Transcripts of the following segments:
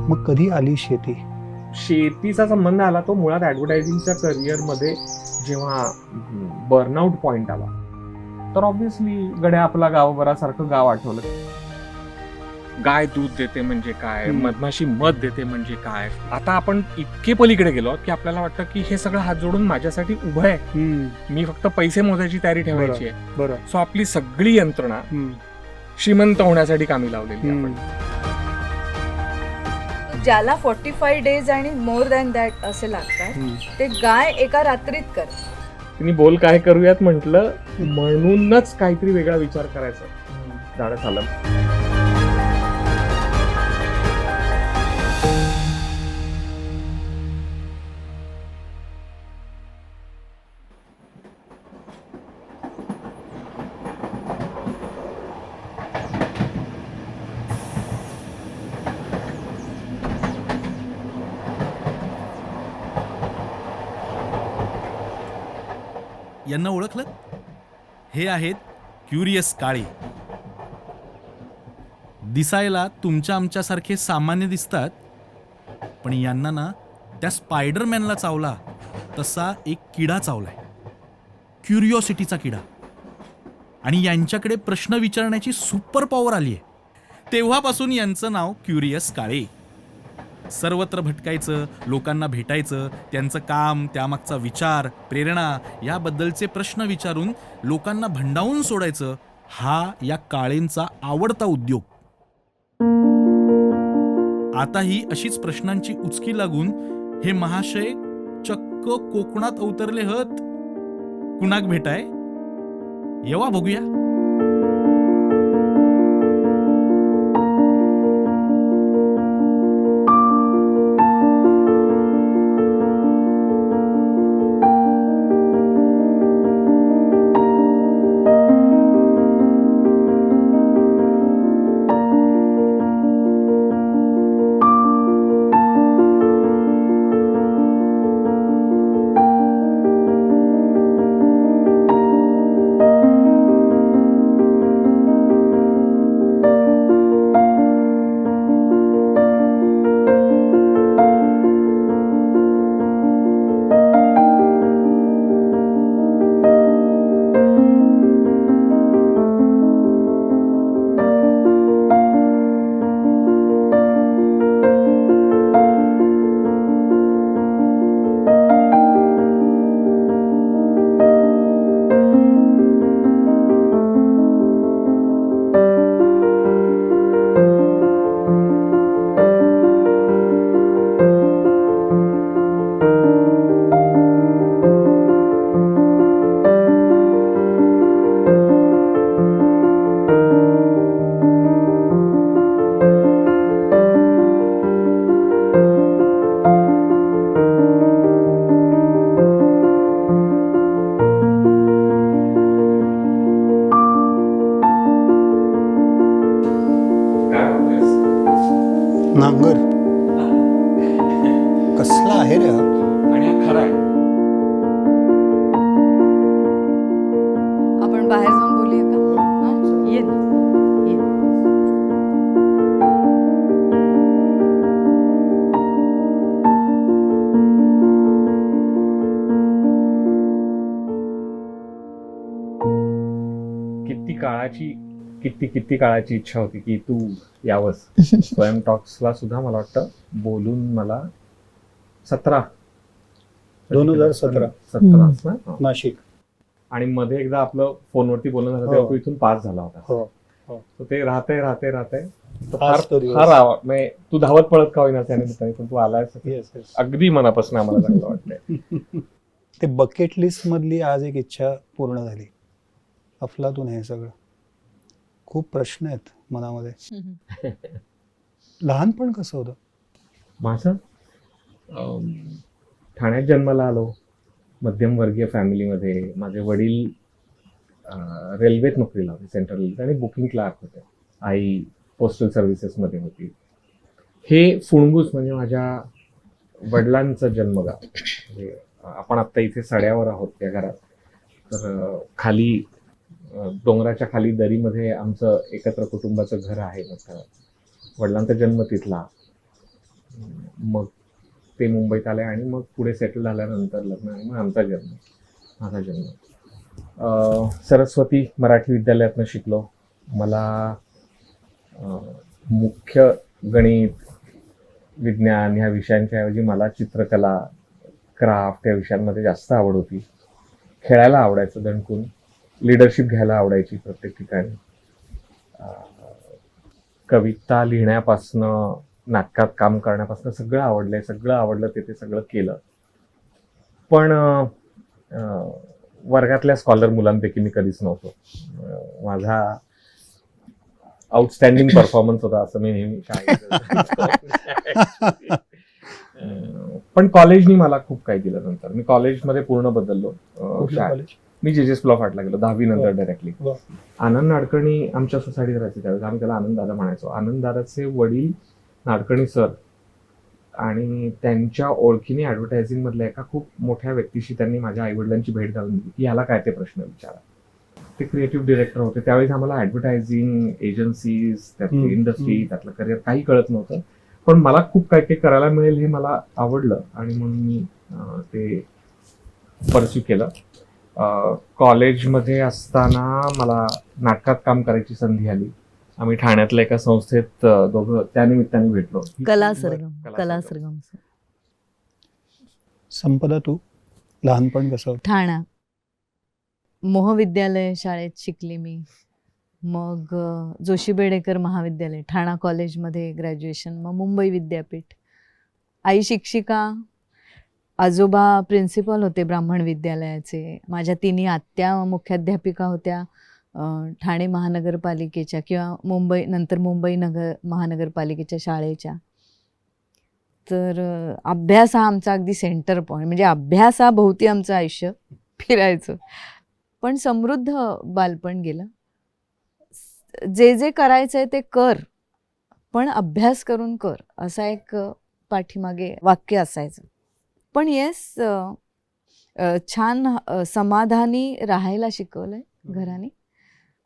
मग कधी आली शेती? शेतीचा संबंध आला तो मुळात ॲडव्हर्टायझिंगच्या करिअरमध्ये जेव्हा बर्नआउट पॉइंट आला, तर ऑब्व्हियसली गड्या आपला गावभरासारखं गाव आठवलं. गाय दूध देते म्हणजे काय, मधमाशी मध देते म्हणजे काय. आता आपण इतके पलीकडे गेलो की आपल्याला वाटतं की हे सगळं हात जोडून माझ्यासाठी उभं आहे, मी फक्त पैसे मोजायची तयारी ठेवायची आहे. बरं. सो आपली सगळी यंत्रणा श्रीमंत होण्यासाठी कामी लावलेली आपण. ज्याला 45 डेज आणि मोर दॅन दॅट असे लागतात ते गाय एका रात्रीत कर. तिने बोल काय करूयात म्हटलं, म्हणूनच काहीतरी वेगळा विचार करायचा झालं झालं. यांना ओळखलं? हे आहेत क्युरियस काळे. दिसायला तुमच्या आमच्यासारखे सामान्य दिसतात, पण यांना ना त्या स्पायडरमॅनला चावला तसा एक किडा चावलाय, क्युरिओसिटीचा किडा. आणि यांच्याकडे प्रश्न विचारण्याची सुपर पॉवर आली आहे. तेव्हापासून यांचं नाव क्युरियस काळे. सर्वत्र भटकायचं, लोकांना भेटायचं, त्यांचं काम, त्यामागचा विचार, प्रेरणा याबद्दलचे प्रश्न विचारून लोकांना भंडावून सोडायचं, हा या काळेंचा आवडता उद्योग. आताही अशीच प्रश्नांची उचकी लागून हे महाशय चक्क कोकणात अवतरले हत. कुणाक भेटाय येवा बघूया. नांगर कसला आहे रे हा? आणि हा खरा आहे. आपण बाहेर जाऊन बोलूया का? हा? ये ना, ये. किती काळाची इच्छा होती की तू यावंस. स्वयं टॉक्सला सुद्धा मला वाटतं बोलून मला 2017 नाशिक. आणि मध्ये एकदा आपलं फोनवरती बोलणं झालं तेव्हा तू इथून पास झाला होता. तर ते राहते म्हणजे तू धावत पळत का होईना त्यानिमित्ताने, पण तू आलायस. अगदी मनापासून आम्हाला चांगलं वाटतंय. ते बकेट लिस्ट मधली आज एक इच्छा पूर्ण झाली. अफलातून हे सगळं. खूप प्रश्न आहेत मनामध्ये. लहानपण कसं होतं माझं? ठाण्यात जन्माला आलो, मध्यमवर्गीय फॅमिलीमध्ये. माझे वडील रेल्वेत नोकरीला होते, सेंट्रल रेल्वे, आणि बुकिंग क्लार्क होते. आई पोस्टल सर्व्हिसेसमध्ये होती. हे फुणगूस म्हणजे माझ्या वडिलांचं जन्मगाव. म्हणजे आपण आत्ता इथे सड्यावर आहोत या घरात, तर खाली डोंगराच्या खाली दरीमध्ये आमचं एकत्र कुटुंबाचं घर आहे मोठं. वडिलांचा जन्म तिथला. मग ते मुंबईत आले आणि मग पुढे सेटल झाल्यानंतर लग्न आणि मग आमचा जन्म, माझा जन्म. सरस्वती मराठी विद्यालयातनं शिकलो. मला मुख्य गणित, विज्ञान ह्या विषयांच्या ऐवजी मला चित्रकला, क्राफ्ट या विषयांमध्ये जास्त आवड होती. खेळायला आवडायचं दणकून, लिडरशिप घ्यायला आवडायची प्रत्येक ठिकाणी. कविता लिहिण्यापासनं, नाटकात काम करण्यापासून सगळं आवडलं ते सगळं केलं. पण वर्गातल्या स्कॉलर मुलांपैकी मी कधीच नव्हतो. माझा आउटस्टँडिंग परफॉर्मन्स होता असं मी नेहमी सांगितलं. पण कॉलेजनी मला खूप काही दिलं. नंतर मी कॉलेजमध्ये पूर्ण बदललो. मी जेजेस लॉ फाटला गेलो 10वी नंतर डायरेक्टली. आनंद नाडकर्णी आमच्या सोसायटीत राहायचे त्यावेळेस. आम्ही त्याला आनंद दादा म्हणायचो. आनंद दादाचे वडील नाडकर्णी सर आणि त्यांच्या ओळखीने ऍडव्हर्टायझिंग मधल्या एका खूप मोठ्या व्यक्तीशी त्यांनी माझ्या आईवडिलांची भेट घालून दिली की ह्याला काय ते प्रश्न विचारा. ते क्रिएटिव्ह डिरेक्टर होते त्यावेळेस. आम्हाला ऍडव्हर्टायझिंग एजन्सीज, त्यातली इंडस्ट्री, त्यातलं करिअर काही कळत नव्हतं. पण मला खूप काही काही करायला मिळेल हे मला आवडलं आणि म्हणून मी ते परस्यू केलं. कॉलेजमध्ये असताना मला नाटकात काम करायची संधी आली. आम्ही ठाण्यातल्या एका संस्थेत दोघं त्यानिमित्ताने भेटलो. कला सरगम. संपदा, तू लहानपण कसं होतं? ठाणा मोहविद्यालय शाळेत शिकली मी. मग जोशी बेडेकर महाविद्यालय, ठाणा कॉलेजमध्ये ग्रॅज्युएशन, मग मुंबई विद्यापीठ. आई शिक्षिका, आजोबा प्रिन्सिपल होते ब्राह्मण विद्यालयाचे. माझ्या तिन्ही आत्या मुख्याध्यापिका होत्या ठाणे महानगरपालिकेच्या किंवा नंतर मुंबई महानगरपालिकेच्या शाळेच्या. तर अभ्यास हा आमचा अगदी सेंटर पॉईंट, म्हणजे अभ्यासाभोवती आमचं आयुष्य फिरायचं. पण समृद्ध बालपण गेलं. जे करायचंय ते कर, पण अभ्यास करून कर, असा एक पाठीमागे वाक्य असायचं. पण येस, छान समाधानी राहायला शिकवलंय घराने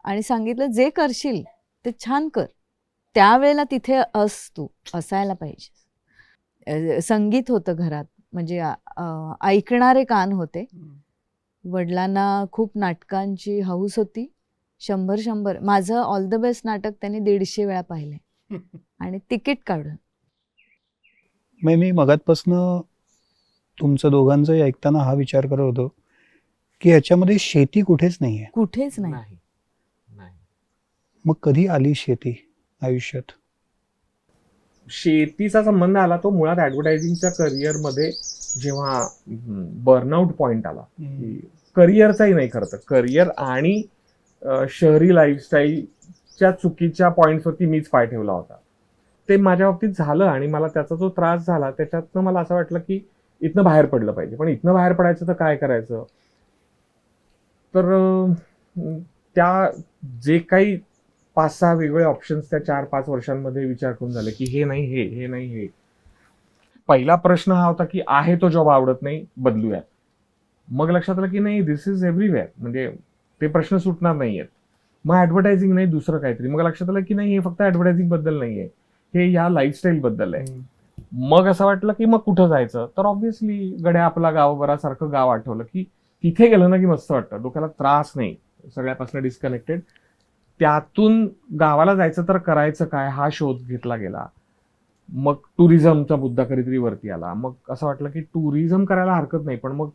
आणि सांगितलं जे करशील ते छान कर, त्यावेळेला तिथे तू असायला पाहिजे. संगीत होतं घरात, म्हणजे ऐकणारे कान होते. वडिलांना खूप नाटकांची हौस होती. 100 माझं ऑल द बेस्ट नाटक त्यांनी 150 वेळा पाहिलंय आणि तिकीट काढून. मी मगातपासनं तुमचं दोघांचंही ऐकताना हा विचार करत होतो की याच्यामध्ये शेती कुठेच नाहीये. कुठेच नाही. मग कधी आली शेती आयुष्यात? शेतीचा संबंध आला तो मुळात ऍडव्हर्टायझिंगच्या करिअरमध्ये जेव्हा बर्नआउट पॉइंट आला. करिअरचाही नाही खरं तर, करिअर आणि शहरी लाईफस्टाईलच्या चुकीच्या पॉईंट्सवरती मीच पाय ठेवला होता. ते माझ्या बाबतीत झालं आणि मला त्याचा जो त्रास झाला त्याच्यातनं मला असं वाटलं की इथनं बाहेर पडलं पाहिजे. पण इथनं बाहेर पडायचं तर काय करायचं? तर त्या जे काही 5-6 वेगवेगळे ऑप्शन्स त्या 4-5 वर्षांमध्ये विचार करून झाले की हे नाही हे नाही हे. पहिला प्रश्न हा होता की आहे तो जॉब आवडत नाही, बदलूयात. मग लक्षात आलं की नाही, दिस इज एव्हरीवेअर, म्हणजे ते प्रश्न सुटणार नाहीयेत. मग ऍडव्हर्टायझिंग नाही, दुसरं काहीतरी. मग लक्षात आलं की नाही, हे फक्त ऍडव्हर्टायझिंग बद्दल नाहीये, हे या लाईफस्टाईल बद्दल आहे. मग असं वाटलं की मग कुठं जायचं? तर ऑब्व्हियसली गड्या आपला गावभरासारखं गाव आठवलं की तिथे गेलं ना की मस्त वाटतं, डोक्याला त्रास नाही, सगळ्यापासून डिस्कनेक्टेड. त्यातून गावाला जायचं तर करायचं काय हा शोध घेतला गेला. मग टुरिझमचा मुद्दा कधीतरी वरती आला. मग असं वाटलं की टुरिझम करायला हरकत नाही, पण मग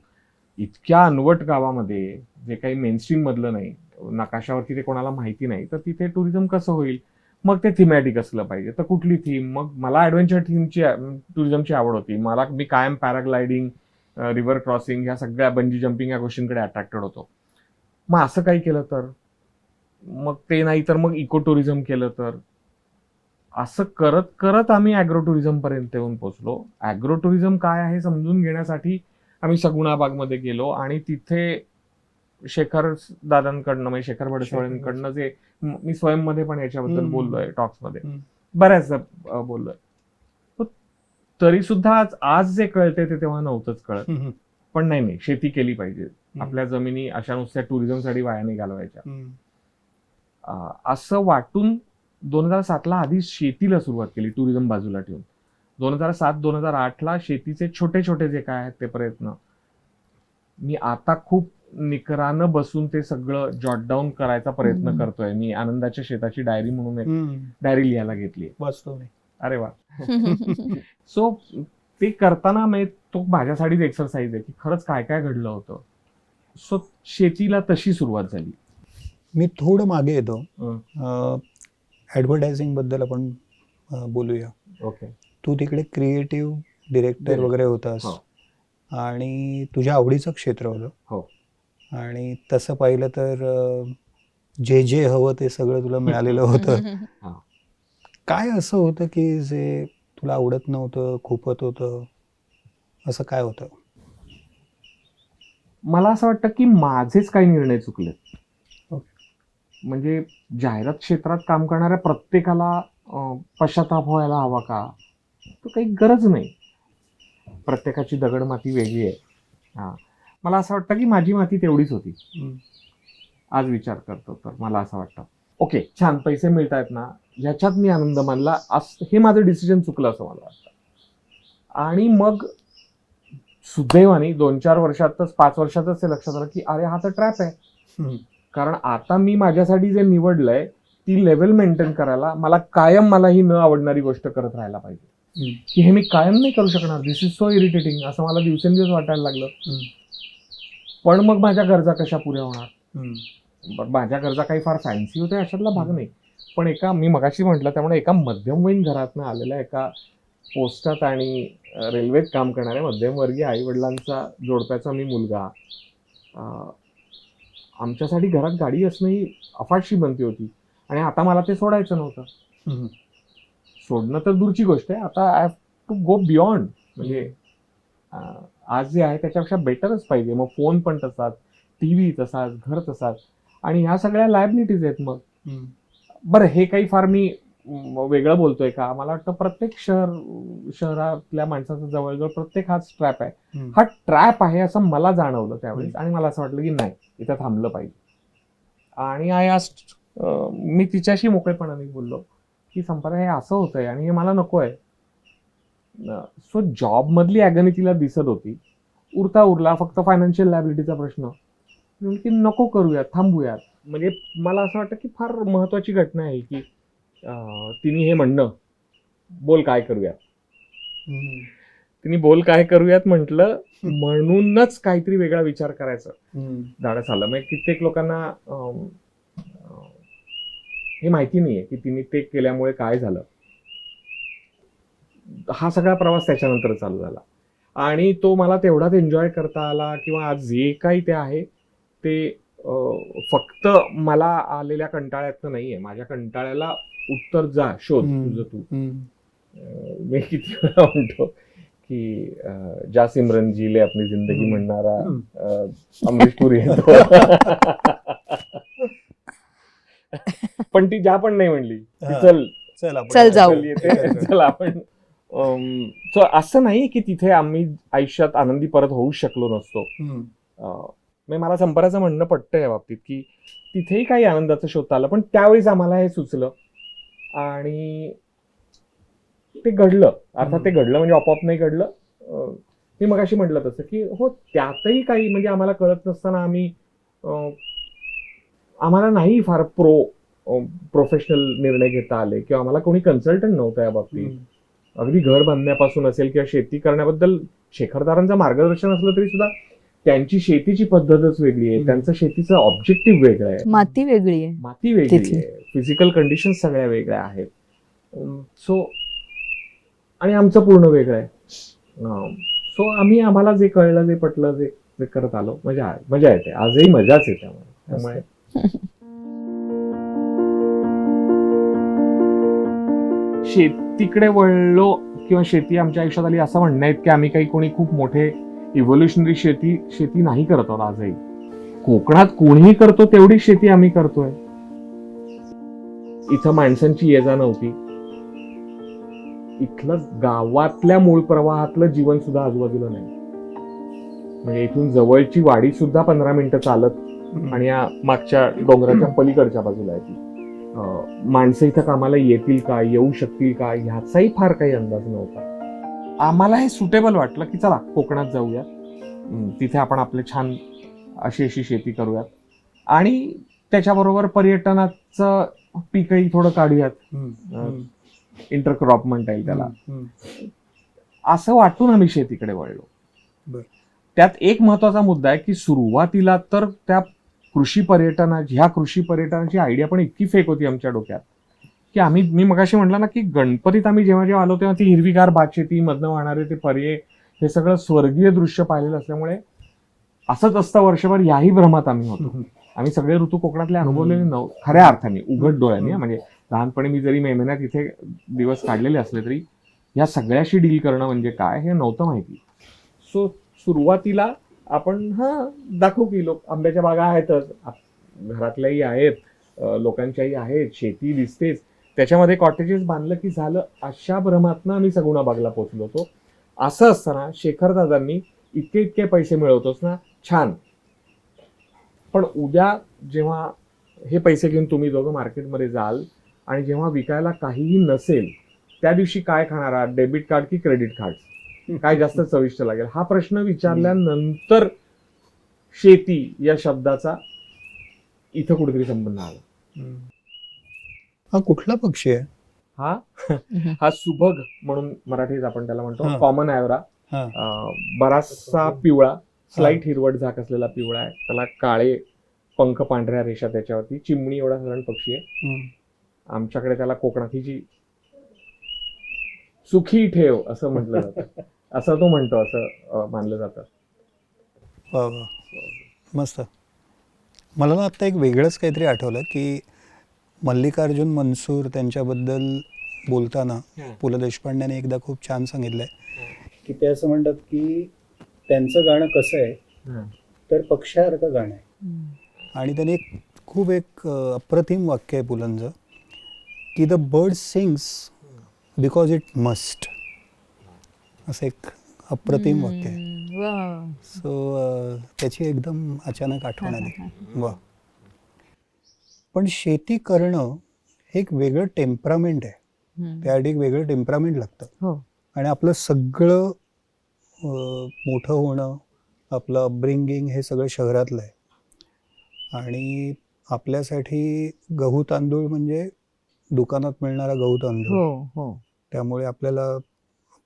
इतक्या अनवट गावामध्ये जे काही मेनस्ट्रीम मधलं नाही, नकाशावरती ते कोणाला माहिती नाही, तर तिथे टुरिझम कसं होईल? मग ते थिमॅटिक असलं पाहिजे. तर कुठली थीम? मग मला ऍडव्हेंचर थीमची टुरिझमची आवड होती. मी कायम पॅराग्लायडिंग, रिव्हर क्रॉसिंग, ह्या सगळ्या बंजी जम्पिंग या गोष्टींकडे अट्रॅक्टेड होतो. मग असं काही केलं तर, मग ते नाही तर मग इको टुरिझम केलं तर, असं करत करत आम्ही ॲग्रो टुरिझम पर्यंत येऊन पोहोचलो. ॲग्रो टुरिझम काय आहे समजून घेण्यासाठी आम्ही सगुणाबागमध्ये गेलो आणि तिथे शेखर दादांकडनं, म्हणजे शेखर भडसवळेंकडनं, जे मी स्वयंमध्ये पण याच्याबद्दल बोललोय टॉक्समध्ये, बऱ्याचदा बोललोय. तरी सुद्धा आज जे कळते ते तेव्हा नव्हतंच कळत. पण नाही, शेती केली पाहिजे. आपल्या जमिनी अशा नुसत्या टुरिझमसाठी वाया नाही घालवायच्या. असं वाटून 2007ला आधी शेतीला सुरुवात केली, टुरिझम बाजूला ठेवून. 2007-2008ला शेतीचे छोटे छोटे जे काय आहेत ते प्रयत्न मी आता खूप निकरानं बसून ते सगळं जॉट डाऊन करायचा प्रयत्न करतोय. मी आनंदाच्या शेताची डायरी म्हणून एक डायरी लिहायला घेतली. वाचतो मी. अरे वा. सो ते करताना तो माझ्यासाठीच एक्सरसाइज आहे की खरंच काय काय घडलं होतं. सो शेतीला तशी सुरुवात झाली. मी थोडं मागे येतो. ऍडव्हर्टायझिंग बद्दल आपण बोलूया. ओके. तू तिकडे क्रिएटिव्ह डिरेक्टर वगैरे होतास आणि तुझ्या आवडीचं क्षेत्र होतं. हो. आणि तसं पाहिलं तर जे जे हवं ते सगळं तुला मिळालेलं होतं. काय असं होतं की जे तुला आवडत नव्हतं, खूपत होतं, असं काय होतं? मला असं वाटतं की माझेच काही निर्णय चुकले. म्हणजे जाहिरात क्षेत्रात काम करणाऱ्या प्रत्येकाला पश्चाताप व्हायला हवा का? तो काही गरज नाही. प्रत्येकाची दगडमाती वेगळी आहे. मला असं वाटतं की माझी माती तेवढीच होती. आज विचार करतो तर मला असं वाटतं ओके छान पैसे मिळत आहेत ना, ह्याच्यात मी आनंद मानला. हे माझं डिसिजन चुकलं असं मला वाटतं. आणि मग सुदैवाने 2-4 वर्षातच 5 वर्षातच ते लक्षात आलं की अरे हा तर ट्रॅप आहे. कारण आता मी माझ्यासाठी जे निवडलंय ती लेवल मेंटेन करायला मला ही न आवडणारी गोष्ट करत राहायला पाहिजे की हे मी कायम नाही करू शकणार. दिस इज सो इरिटेटिंग असं मला दिवसेंदिवस वाटायला लागलं. पण मग माझ्या गरजा कशा पुऱ्या होणार? माझ्या गरजा काही फार फॅन्सी होत्या अशातला भाग नाही. पण मी मगाशी म्हटलं त्यामुळे एका मध्यमवयीन घरातनं आलेल्या एका पोस्टात आणि रेल्वेत काम करणाऱ्या मध्यमवर्गीय आई वडिलांचा जोडप्याचा मी मुलगा, आमच्यासाठी घरात गाडी असणं ही अफाट श्रीमंती होती. आणि आता मला ते सोडायचं नव्हतं. सोडणं तर दूरची गोष्ट आहे, आता I have to go beyond. म्हणजे आज जे आहे त्याच्यापेक्षा बेटरच पाहिजे. मग फोन पण तसाच, टीव्ही तसाच, घर तसाच, आणि ह्या सगळ्या लायबिलिटीज आहेत. मग बरं हे काही फार मी वेगळं बोलतोय का? मला वाटतं प्रत्येक शहरातल्या माणसाचा जवळजवळ प्रत्येक हाच ट्रॅप आहे. हा ट्रॅप आहे असं मला जाणवलं त्यावेळेस. आणि मला असं वाटलं की नाही, इथं थांबलं पाहिजे. आणि मी तिच्याशी मोकळेपणाने बोललो की संपदा हे असं होतंय आणि हे मला नको आहे. सो जॉब मधली ॲगनी तिला दिसत होती. उरला फक्त फायनान्शियल लायबिलिटीचा प्रश्न की नको करूयात, थांबूयात. म्हणजे मला असं वाटतं की फार महत्वाची घटना आहे की तिने हे म्हणणं बोल काय करूयात. तिने बोल काय करूयात म्हटलं म्हणूनच काहीतरी वेगळा विचार करायचं धाडस आलं. म्हणजे कित्येक लोकांना हे माहिती नाहीये की तिने ते केल्यामुळे काय झालं. हा सगळा प्रवास त्याच्यानंतर चालू झाला आणि तो मला तेवढाच एन्जॉय करता आला. किंवा आज जे काही ते आहे ते फक्त मला आलेल्या कंटाळ्यातनं नाहीये. माझ्या कंटाळ्याला उत्तर जा, शोध तुझं तू. मी किती वेळा म्हणतो की जा सिमरन जी ले अपनी जिंदगी म्हणणारा अमरीश पुरी येतो. पण ती जा पण नाही म्हणली, चल जाऊ येते, चल आपण. सो असं नाही की तिथे आम्ही आयुष्यात आनंदी परत होऊ शकलो नसतो. मला संपराचं म्हणणं पटतं या बाबतीत की तिथेही काही आनंदाचं शोधता आलं. पण त्यावेळेस आम्हाला हे सुचलं आणि ते घडलं. अर्थात ते घडलं म्हणजे आपोआप नाही घडलं. मी मगाशी म्हटलं तसं की हो त्यातही काही म्हणजे आम्हाला कळत नसताना आम्हाला नाही फार प्रोफेशनल निर्णय घेता आले किंवा आम्हाला कोणी कन्सल्टंट नव्हतं या बाबतीत. अगदी घर बांधण्यापासून असेल किंवा शेती करण्याबद्दल शेखरदारांचं मार्गदर्शन असलं तरी सुद्धा त्यांची शेतीची पद्धतच वेगळी आहे. त्यांचं शेतीचं ऑब्जेक्टिव्ह वेगळं आहे, माती वेगळी आहे, फिजिकल कंडिशन सगळ्या वेगळ्या आहेत. सो आणि आमचं पूर्ण वेगळं आहे. सो आम्हाला जे कळलं, जे पटलं, जे करत आलो. मजा येते, आजही मजाच येते. त्यामुळे शेतीकडे वळलो किंवा शेती आमच्या आयुष्यात आली असं म्हणणं आहेत की आम्ही काही कोणी खूप मोठे इव्होल्युशनरी शेती नाही करत आहोत. आजही कोकणात कोणीही करतो तेवढी शेती आम्ही करतोय. इथं माणसांची ये जा नव्हती. इथलं गावातल्या मूळ प्रवाहातलं जीवन सुद्धा आजूबाजूला नाही. म्हणजे इथून जवळची वाडी सुद्धा 15 मिनिटं चालत आणि या मागच्या डोंगराच्या पलीकडच्या बाजूला आहे ती. माणसं इथं कामाला येतील का, येऊ शकतील का ह्याचाही फार काही अंदाज नव्हता. आम्हाला हे सुटेबल वाटलं की चला कोकणात जाऊया, तिथे आपण आपले छान अशी शेती करूयात आणि त्याच्याबरोबर पर्यटनाचं पीकही थोडं काढूयात, इंटरक्रॉप म्हणता येईल त्याला. असं वाटून आम्ही शेतीकडे वळलो. बर. त्यात एक महत्वाचा मुद्दा आहे की सुरुवातीला तर त्या ह्या कृषी पर्यटनाची आयडिया पण इतकी फेक होती आमच्या डोक्यात की मी मगाशी म्हटलं ना की गणपतीत आम्ही जेव्हा जेव्हा आलो तेव्हा ती हिरवीगार भातशेती, मधनं वाहणारे ते पर्ये, हे सगळं स्वर्गीय दृश्य पाहिलेलं असल्यामुळे असंच असतं वर्षभर याही भ्रमात आम्ही होतो. आम्ही सगळे ऋतू कोकणातले अनुभवलेले खऱ्या अर्थाने उघड डोळ्यांनी. म्हणजे लहानपणी मी जरी मे महिन्यात इथे दिवस काढलेले असले तरी या सगळ्याशी डील करणं म्हणजे काय हे नव्हतं माहिती. सो सुरुवातीला आपण दाखवू की आंब्याच्या बागा आहेतच, घरातल्याही आहेत, लोकांच्याही आहेत, शेती दिसतेच, त्याच्यामध्ये कॉटेजेस बांधलं की झालं, अशा भ्रमातनं आम्ही सगुणाबागला पोहोचलो होतो. असं असताना शेखर दादांनी इतके पैसे मिळवतोस ना, छान, पण उद्या जेव्हा हे पैसे घेऊन तुम्ही दोघं मार्केटमध्ये जाल आणि जेव्हा विकायला काहीही नसेल त्या दिवशी काय खाणार आहात, डेबिट कार्ड की क्रेडिट कार्ड, काय जास्त चविष्ट लागेल, हा प्रश्न विचारल्यानंतर शेती या शब्दाचा इथं कुठेतरी संबंध आला. हा कुठला पक्षी आहे? हा सुभग म्हणून मराठीत आपण त्याला म्हणतो, हा. कॉमन ॲव्हरा. हा. बराचसा पिवळा, स्लाइट हिरवट झाक असलेला पिवळा आहे, त्याला काळे पंख, पांढऱ्या रेषा त्याच्यावरती, चिमणी एवढा साधारण पक्षी आहे. आमच्याकडे त्याला कोकणात ही सुखी ठेव असं म्हटलं जातं, असं तो म्हणतो, असं मानलं जातं. वा वा, मस्त. मला ना आत्ता एक वेगळंच काहीतरी आठवलं की मल्लिकार्जुन मनसूर त्यांच्याबद्दल बोलताना पु ल देशपांड्याने एकदा खूप छान सांगितलंय की ते असं म्हणतात की त्यांचं गाणं कसं आहे तर पक्ष्यासारखं गाणं आहे. आणि त्याने खूप एक अप्रतिम वाक्य आहे पुलंचं की the bird sings because it must, असं एक अप्रतिम वाक्य आहे. सो त्याची एकदम अचानक आठवण आली. वा. पण शेती करणं हे एक वेगळं टेम्परामेंट आहे, त्यासाठी एक वेगळं टेम्परामेंट लागतं. आणि आपलं सगळं मोठं होणं, आपलं अपब्रिंगिंग हे सगळं शहरातलं आहे. आणि आपल्यासाठी गहू तांदूळ म्हणजे दुकानात मिळणारा गहू तांदूळ. त्यामुळे आपल्याला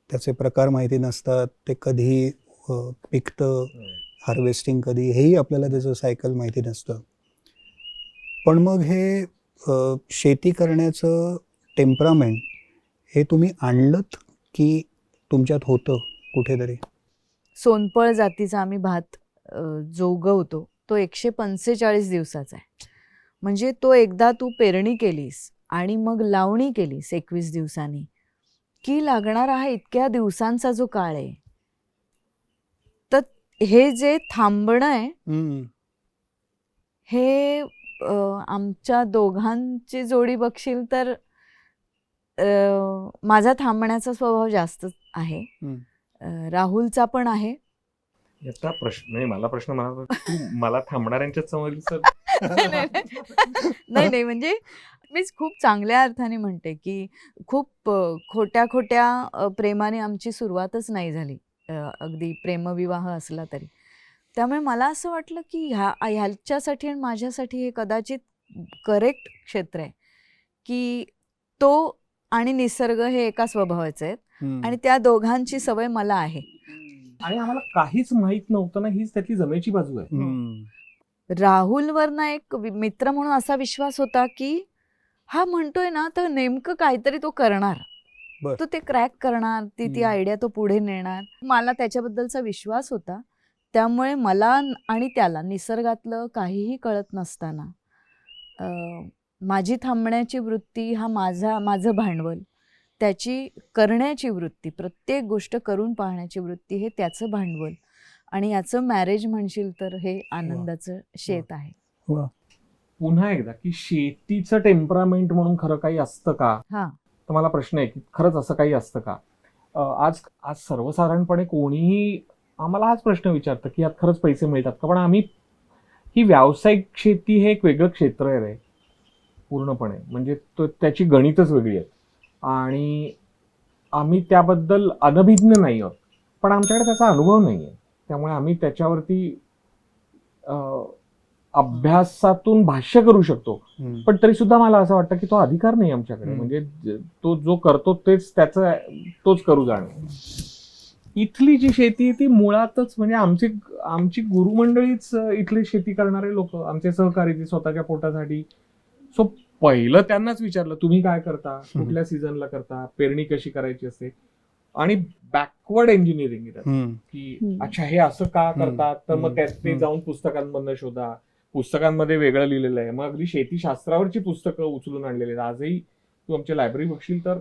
त्याचे प्रकार माहिती नसतात, ते कधी पिकतं, हार्वेस्टिंग कधी, हेही आपल्याला त्याचं सायकल माहिती नसतं. पण मग हे शेती करण्याचं टेम्परामेंट हे तुम्ही आणलंत की तुमच्यात होतं कुठेतरी? सोनपळ जातीचा आम्ही भात जो उगवतो तो 145 दिवसाचा आहे. म्हणजे तो एकदा तू पेरणी केलीस आणि मग लावणी केलीस 21 दिवसांनी की लागणारा हा इतक्या दिवसांचा जो काळ आहे, तर हे जे थांबणं आहे हे आमच्या दोघांची जोडी बघशील तर माझा थांबण्याचा स्वभाव जास्त आहे, राहुलचा पण आहे. याचा प्रश्न नाही, मला प्रश्न मला थांबणाऱ्यांच्याच समोर नाही म्हणजे मीच खूप चांगल्या अर्थाने म्हणते की खूप खोट्या प्रेमाने आमची सुरुवातच नाही झाली, अगदी प्रेमविवाह असला तरी. त्यामुळे मला असं वाटलं की ह्याच्यासाठी आणि माझ्यासाठी हे कदाचित करेक्ट क्षेत्र आहे की तो आणि निसर्ग हे एका स्वभावाचे आहेत आणि त्या दोघांची सवय मला आहे. आणि आम्हाला काहीच माहित नव्हतं ना, हीच त्यातली जमेची बाजू आहे. राहुलवर ना एक मित्र म्हणून असा विश्वास होता की हा म्हणतोय ना तर नेमकं काहीतरी तो करणार, तो ते क्रॅक करणार, ती आयडिया तो पुढे नेणार. मला त्याच्याबद्दलचा विश्वास होता. त्यामुळे मला आणि त्याला निसर्गातलं काहीही कळत नसताना माझी थांबण्याची वृत्ती, हा माझं भांडवल, त्याची करण्याची वृत्ती, प्रत्येक गोष्ट करून पाहण्याची वृत्ती, हे त्याचं भांडवल, आणि याचं मॅरेज म्हणशील तर हे आनंदाचं शेत आहे. पुन्हा एकदा की शेतीचं टेम्परामेंट म्हणून खरं काही असतं का, तर मला प्रश्न आहे की खरंच असं काही असतं का? आज सर्वसाधारणपणे कोणीही आम्हाला हाच प्रश्न विचारतं की यात खरंच पैसे मिळतात का. पण आम्ही ही व्यावसायिक शेती हे एक वेगळं क्षेत्र आहे रे पूर्णपणे, म्हणजे त्याची गणितच वेगळी आहेत. आणि आम्ही त्याबद्दल अनभिज्ञ नाही आहोत, पण आमच्याकडे त्याचा अनुभव नाही आहे. त्यामुळे आम्ही त्याच्यावरती अभ्यासातून भाष्य करू शकतो, पण तरी सुद्धा मला असं वाटतं की तो अधिकार नाही आमच्याकडे. म्हणजे तो जो करतो तेच तोच करू जाणे. इथली जी शेती आहे ती मुळातच म्हणजे आमची गुरुमंडळीच इथली शेती करणारे लोक, आमचे सहकारी, ते स्वतःच्या पोटासाठी. सो पहिलं त्यांनाच विचारलं, तुम्ही काय करता, कुठल्या सीझनला करता, पेरणी कशी करायची असते, आणि बॅकवर्ड इंजिनिअरिंग की अच्छा हे असं का करतात, तर मग ते जाऊन पुस्तकांमधनं शोधा, पुस्तकांमध्ये वेगळं लिहिलेलं आहे. मग अगदी शेतीशास्त्रावरची पुस्तकं उचलून आणलेली आहेत. आजही तू आमच्या लायब्ररी बघशील तर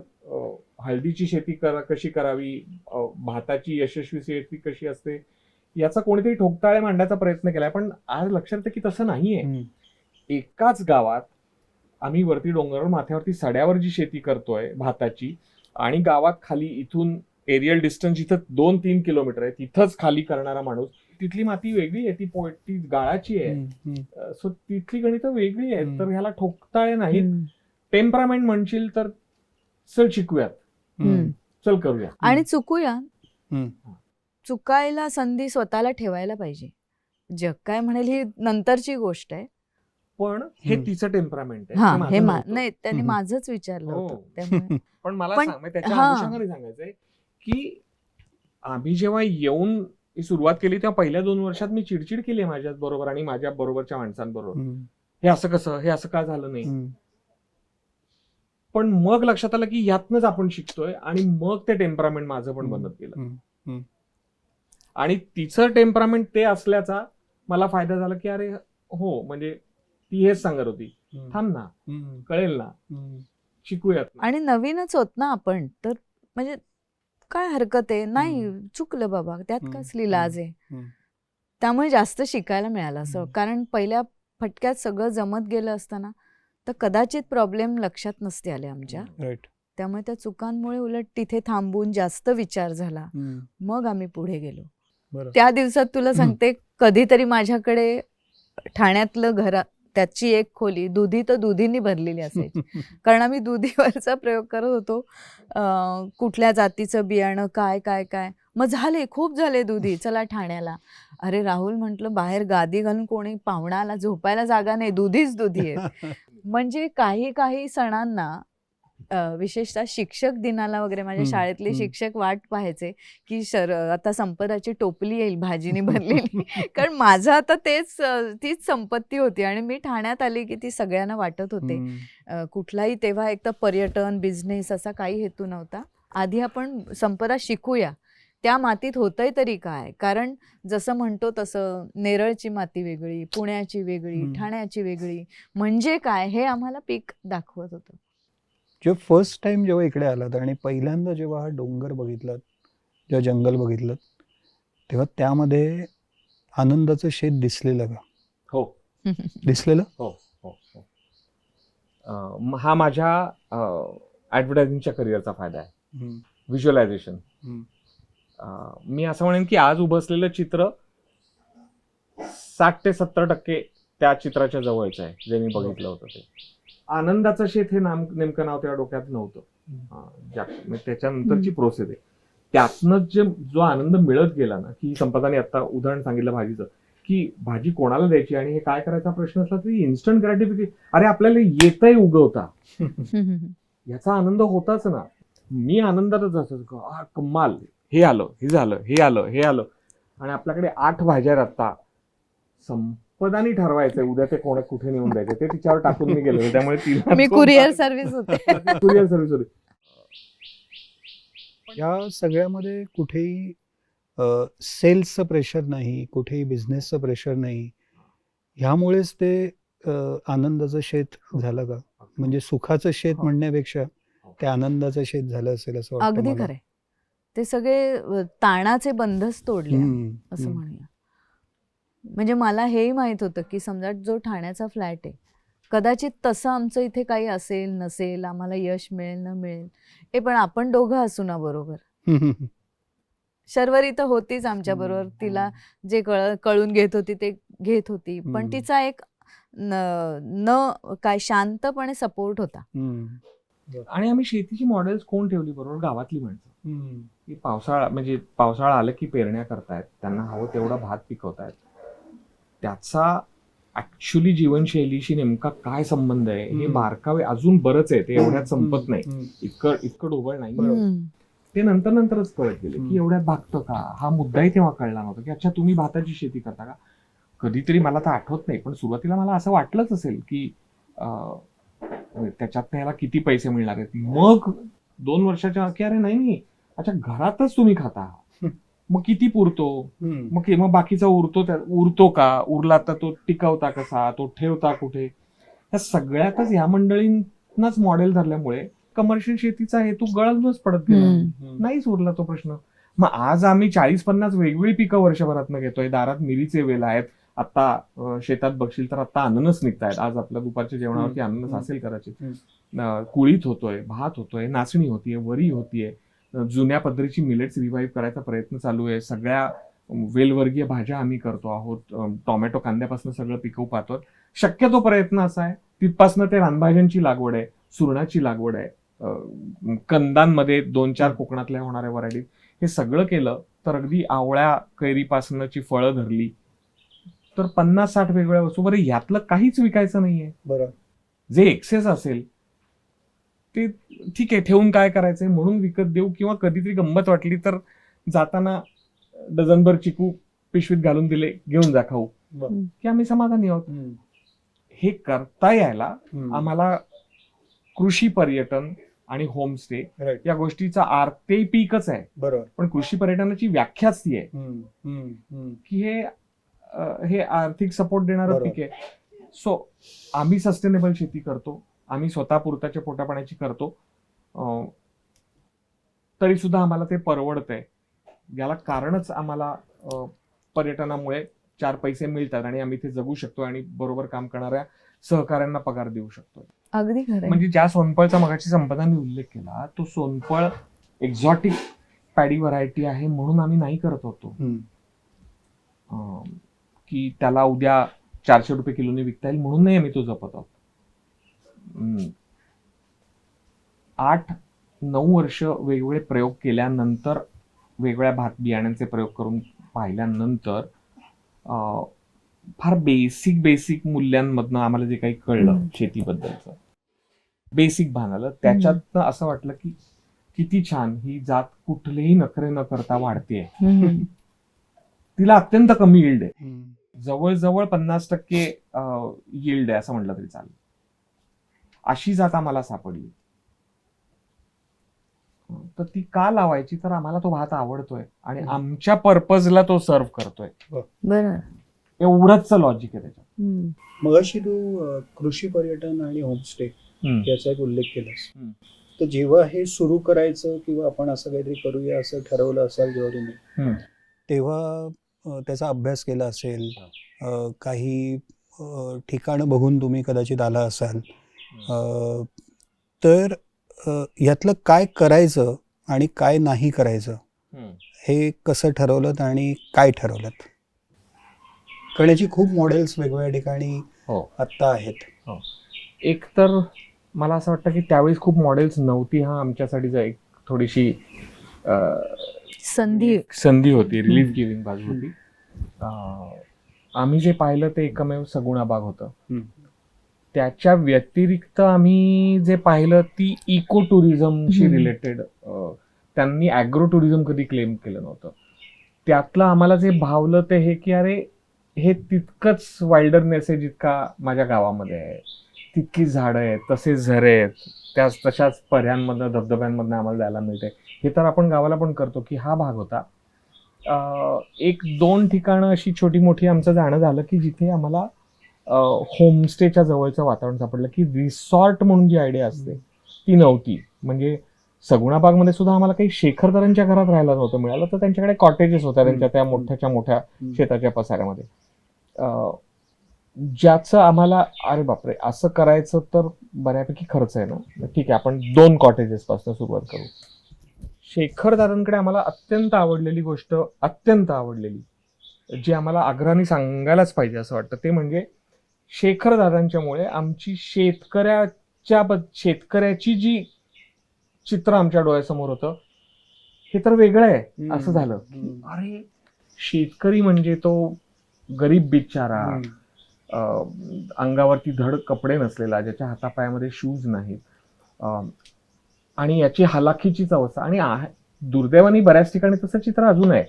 हळदीची शेती कशी करावी, भाताची यशस्वी शेती कशी असते, याचा कोणीतरी ठोकताळे मांडण्याचा प्रयत्न केलाय. पण आज लक्षात येतं की तसं नाहीये. एकाच गावात आम्ही वरती डोंगरावर माथ्यावरती सड्यावर जी शेती करतोय भाताची, आणि गावात खाली इथून एरियल डिस्टन्स जिथं 2-3 किलोमीटर आहे तिथंच खाली करणारा माणूस, तिथली माती वेगळी आहे, ती गाळाची आहे. सो तिथली गणितं वेगळी आहेत. तर ह्याला ठोकताळे नाहीत. टेम्परामेंट म्हणशील तर चल शिकूयात, चल करूया आणि चुकूया. चुकायला संधी स्वतःला ठेवायला पाहिजे. जग काय म्हणेल ही नंतरची गोष्ट आहे. पण हे तिचं टेम्परामेंट आहे. हा, हे माझं हे नव्हतं. नाही, त्यांनी माझंच विचारलं हो. होतं त्यामुळे. पण मला पण सांग, त्याच्या हा. अनुषंगाने सांगायचंय की आम्ही जेव्हा येऊन ही सुरुवात केली तेव्हा पहिल्या 2 वर्षात मी चिडचिड केली माझ्याच बरोबर आणि माझ्या बरोबरच्या माणसांबरोबर. हे असं कसं, हे असं का झालं नाही. पण मग लक्षात आलं की यातनच आपण शिकतोय, आणि मग ते टेम्परामेंट माझं पण बनत गेलं. आणि तिचं टेम्परामेंट ते असल्याचा मला फायदा झाला की अरे हो, म्हणजे ती हेच सांगत होती, थांब ना, कळेल ना, शिकूयात ना. आणि नवीनच होत ना आपण, तर म्हणजे काय हरकत आहे, नाही चुकलं बाबा, त्यात कसली लाज आहे. त्यामुळे जास्त शिकायला मिळालं असं. कारण पहिल्या फटक्यात सगळं जमत गेलं असताना तर कदाचित प्रॉब्लेम लक्षात नसते आले आमच्या. त्यामुळे त्या चुकांमुळे उलट तिथे थांबून जास्त विचार झाला, मग आम्ही पुढे गेलो. त्या दिवसात तुला सांगते, कधीतरी माझ्याकडे ठाण्यातलं घरात त्याची एक खोली दुधी तर दुधींनी भरलेली असायची. कारण आम्ही दुधीवरचा प्रयोग करत होतो, कुठल्या जातीचं बियाणं, काय काय काय. मग झाले, खूप झाले दुधी, चला ठाण्याला. अरे राहुल, म्हटलं बाहेर गादी घालून कोणी पाहुणाला झोपायला जागा नाही, दुधीच दुधी आहेत. म्हणजे काही काही सणांना, विशेषतः शिक्षक दिनाला वगैरे माझ्या शाळेतले शिक्षक वाट पाहायचे की आता संपदाची टोपली येईल भाजीने भरलेली. कारण माझं आता तीच संपत्ती होती, आणि मी ठाण्यात आली की ती सगळ्यांना वाटत होते. कुठलाही तेव्हा एक तर पर्यटन, बिझनेस असा काही हेतू नव्हता. आधी आपण संपदा शिकूया, त्या मातीत होतंय तरी काय. कारण जसं म्हणतो तसं नेरळची माती वेगळी, पुण्याची वेगळी, ठाण्याची वेगळी, म्हणजे काय हे आम्हाला पीक दाखवत होतं. जेव्हा फर्स्ट टाइम जेव्हा इकडे आलात आणि पहिल्यांदा जेव्हा हा डोंगर बघितलात, जेव्हा जंगल बघितलं, तेव्हा त्यामध्ये आनंदाचं शेत दिसलेलं का? हो, दिसलेलं. हो हो हो. हा माझ्या ऍडव्हर्टायझिंगच्या करिअरचा फायदा आहे, व्हिज्युअलायझेशन. मी असं म्हणेन की आज उभं असलेलं चित्र 60 ते 70% त्या चित्राच्या जवळचं आहे जे मी बघितलं होतं. ते आनंदाचं शेत हे नेमकं नाव त्या डोक्यात नव्हतं. त्याच्यानंतरची प्रोसेस आहे, त्यातनंच जो आनंद मिळत गेला ना, की संपदाने आता उदाहरण सांगितलं भाजीचं, की भाजी कोणाला द्यायची आणि हे काय करायचा प्रश्न असला तरी इन्स्टंट ग्रॅटिफिकेशन, अरे आपल्याला येतंय उगवता, याचा आनंद होताच ना. मी आनंदातच असतो, कमाल, हे आलं, हे झालं, हे आलं, हे आलं. आणि आपल्याकडे 8 भाज्या आता संपदानी ठरवायचंय उद्या ते कुठे नेऊन द्यायचे, ते तिच्यावर टाकून मी गेलो. त्यामुळे मी कुरिअर सर्व्हिस होते. कुरिअर सर्व्हिस होती. या सगळ्यामध्ये कुठेही सेल्सचं प्रेशर नाही, कुठेही बिझनेसचं प्रेशर नाही. ह्यामुळेच ते आनंदाचं शेत झालं का? म्हणजे सुखाचं शेत म्हणण्यापेक्षा ते आनंदाचं शेत झालं असेल असं वाटतं अगदी मला. खरंय. ते सगळे ताणाचे बंधच तोडले असं म्हणूया. म्हणजे मला हेही माहित होतं की समजा जो ठाण्याचा फ्लॅट आहे, कदाचित तसं आमचं इथे काही असेल नसेल, आम्हाला यश मिळेल न मिळेल, हे पण आपण दोघं असू ना बरोबर. शर्वरी तर होतीच आमच्या बरोबर, तिला जे कळून घेत होती ते घेत होती, पण तिचा एक न काय शांतपणे सपोर्ट होता. आणि आम्ही शेतीची मॉडेल्स कोण ठेवली बरोबर? गावातली माणसं. की पावसाळा आलं की पेरण्या करतायत, त्यांना हवं तेवढं भात पिकवतायत. त्याचा ऍक्च्युली जीवनशैलीशी नेमका काय संबंध आहे हे बारकावे अजून बरंच आहे, ते एवढ्यात संपत नाही, इतकं ढोबळ नाही. ते नंतरच कळत गेले की एवढ्यात भागतं का, हा मुद्दाही तेव्हा कळला नव्हता की अच्छा तुम्ही भाताची शेती करता का. कधीतरी मला तर आठवत नाही पण सुरुवातीला मला असं वाटलंच असेल की त्याच्यात याला किती पैसे मिळणार आहेत. मग 2 वर्षाच्या की अरे नाही, अच्छा घरातच तुम्ही खाता, मग किती पुरतो, मग बाकीचा उरतो का, उरला तर तो टिकवता कसा, तो ठेवता कुठे. या सगळ्यातच या मंडळींनाच मॉडेल धरल्यामुळे कमर्शियल शेतीचा हेतू गळूनच पडत गेला, नाहीच उरला तो प्रश्न. मग आज आम्ही 40-50 वेगवेगळी पिकं वर्षभरातनं घेतोय. दारात मिरीचे वेल आहेत, आता शेतात बघशील तर आता अननस निघतायत. आज आपल्या दुपारच्या जेवणावरती अननस असेल कदाचित. कुळीत होतोय, भात होतोय, नाचणी होतीये, वरी होतीये, जुन्या पद्धतीची मिलेट्स रिवाईव्ह करायचा प्रयत्न चालू आहे. सगळ्या वेलवर्गीय भाज्या आम्ही करतो आहोत. टोमॅटो कांद्यापासून सगळं पिकवू पाहतोय. शक्यतो प्रयत्न असा आहे तिथपासनं ते रानभाज्यांची लागवड आहे, सुरणाची लागवड आहे, कंदांमध्ये 2-4 कोकणातल्या होणाऱ्या व्हरायटी. हे सगळं केलं तर अगदी आवळ्या कैरीपासनची फळं धरली तर 50-60 वेगवेगळ्या वस्तू. बरं यातलं काहीच विकायचं नाहीये. बरं, जे एक्सेस असेल ते ठीक आहे, ठेवून काय करायचंय म्हणून विकत देऊ, किंवा कधीतरी गंमत वाटली तर जाताना डझनभर चिकू पिशवीत घालून दिले, घेऊन जा खाऊ, की आम्ही समाधानी आहोत. हे करता यायला आम्हाला कृषी पर्यटन आणि होमस्टे या गोष्टीचा ते पीकच आहे. बरोबर. पण कृषी पर्यटनाची व्याख्याच ती आहे की हे आर्थिक सपोर्ट देणारं पीक आहे. सो आम्ही सस्टेनेबल शेती करतो, आम्ही स्वतः पुरताच्या पोटापाण्याची करतो, तरी सुद्धा आम्हाला ते परवडतंय. याला कारणच आम्हाला पर्यटनामुळे 4 पैसे मिळतात आणि आम्ही ते जगू शकतो आणि बरोबर काम करणाऱ्या सहकाऱ्यांना पगार देऊ शकतो. अगदी खरं. म्हणजे ज्या सोनफळचा मगाची संपदांनी उल्लेख केला, तो सोनफळ एक्झॉटिक पॅडी व्हरायटी आहे म्हणून आम्ही नाही करत होतो की त्याला उद्या 400 रुपये किलोने विकता येईल म्हणून नाही आम्ही तो जपत आहोत. 8-9 वर्ष वेगवेगळे प्रयोग केल्यानंतर, वेगवेगळ्या भात बियाण्यांचे प्रयोग करून पाहिल्यानंतर फार बेसिक मूल्यांमधनं आम्हाला जे काही कळलं शेतीबद्दलचं, बेसिक भान आलं. त्याच्यातनं असं वाटलं की किती छान ही जात कुठलेही नखरे न करता वाढतेय. तिला अत्यंत कमी यील्ड आहे, जवळजवळ 50% यील्ड आहे असं म्हटलं तरी चालेल. अशी जात आम्हाला सापडली. तर ती का लावायची, तर आम्हाला तो भात आवडतोय आणि आमच्या पर्पजला तो सर्व्ह करतोय. बरोबर. एवढंच लॉजिक आहे त्याच्यात. मगाशी तू कृषी पर्यटन आणि होमस्टे याचा एक उल्लेख केलास. तर जेव्हा हे सुरू करायचं किंवा आपण असं काहीतरी करूया असं ठरवलं असाल जेव्हा तुम्ही, तेव्हा त्याचा अभ्यास केला असेल, काही ठिकाणं बघून तुम्ही कदाचित आला असाल, तर यातलं काय करायचं आणि काय नाही करायचं हे कसं ठरवलं आणि काय ठरवलं? कारण याची खूप मॉडेल्स वेगवेगळ्या ठिकाणी आत्ता आहेत. एक तर मला असं वाटतं की त्यावेळेस खूप मॉडेल्स नव्हती. हा आमच्यासाठी एक थोडीशी संधी होती, रिलीफ गिव्हिंग बाजू होती. आम्ही जे पाहिलं ते एकमेव सगुणा बाग होतं. त्याच्या व्यतिरिक्त आम्ही जे पाहिलं ती इको टुरिझमशी रिलेटेड, त्यांनी ॲग्रो टुरिझम कधी क्लेम केलं नव्हतं. त्यातलं आम्हाला जे भावलं ते हे की अरे हे तितकंच वाईल्डरनेस आहे जितका माझ्या गावामध्ये आहे, तितकी झाडं आहेत, तसे झरे आहेत, तशाच पर्यांमधनं धबधब्यांमधनं आम्हाला जायला मिळते. हे तर आपण गावाला पण करतो की हा भाग होता. 1-2 ठिकाणं अशी छोटी मोठी आमचं जाणं झालं की जिथे आम्हाला होमस्टेच्या जवळचं वातावरण सापडलं, की रिसॉर्ट म्हणून जी आयडिया असते ती नव्हती. म्हणजे सगुणाबागमध्ये सुद्धा आम्हाला काही शेखरदारांच्या घरात राहायला नव्हतं मिळालं, तर त्यांच्याकडे कॉटेजेस होत्या त्यांच्या त्या मोठ्या शेताच्या पसाऱ्यामध्ये, ज्याचं आम्हाला अरे बापरे असं करायचं तर बऱ्यापैकी खर्च आहे ना, ठीक आहे आपण 2 कॉटेजेस पासून सुरुवात करू. शेखरदारांकडे आम्हाला अत्यंत आवडलेली जी आम्हाला आग्रहाने सांगायलाच पाहिजे असं वाटतं, ते म्हणजे शेखरदादांच्यामुळे आमची शेतकऱ्याची जी चित्र आमच्या डोळ्यासमोर होतं. हे तर वेगळं आहे असं झालं. अरे शेतकरी म्हणजे तो गरीब बिचारा, अंगावरती धड कपडे नसलेला, ज्याच्या हातापायामध्ये शूज नाहीत, आणि याची हलाखीचीच अवस्था. आणि दुर्दैवाने बऱ्याच ठिकाणी तसं चित्र अजून आहे.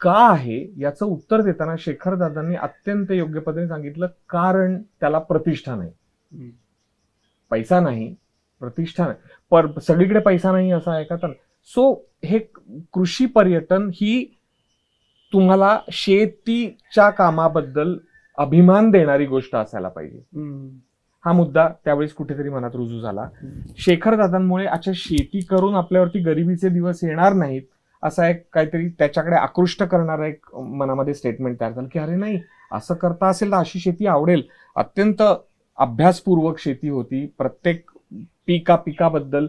का आहे याचं उत्तर देताना शेखर दादांनी अत्यंत योग्य पद्धतीने सांगितलं, कारण त्याला प्रतिष्ठा नाही. पैसा नाही, प्रतिष्ठा नाही, पर सगळीकडे पैसा नाही असं आहे का? तर सो हे कृषी पर्यटन ही तुम्हाला शेतीच्या कामाबद्दल अभिमान देणारी गोष्ट असायला पाहिजे. हा मुद्दा त्यावेळेस कुठेतरी मनात रुजू झाला. शेखर दादांमुळे अच्छा शेती करून आपल्यावरती गरिबीचे दिवस येणार नाहीत असा एक काहीतरी त्याच्याकडे आकृष्ट करणारा एक मनामध्ये स्टेटमेंट तयार झालं की अरे नाही, असं करता असेल तर अशी शेती आवडेल. अत्यंत अभ्यासपूर्वक शेती होती. प्रत्येक पिकाबद्दल,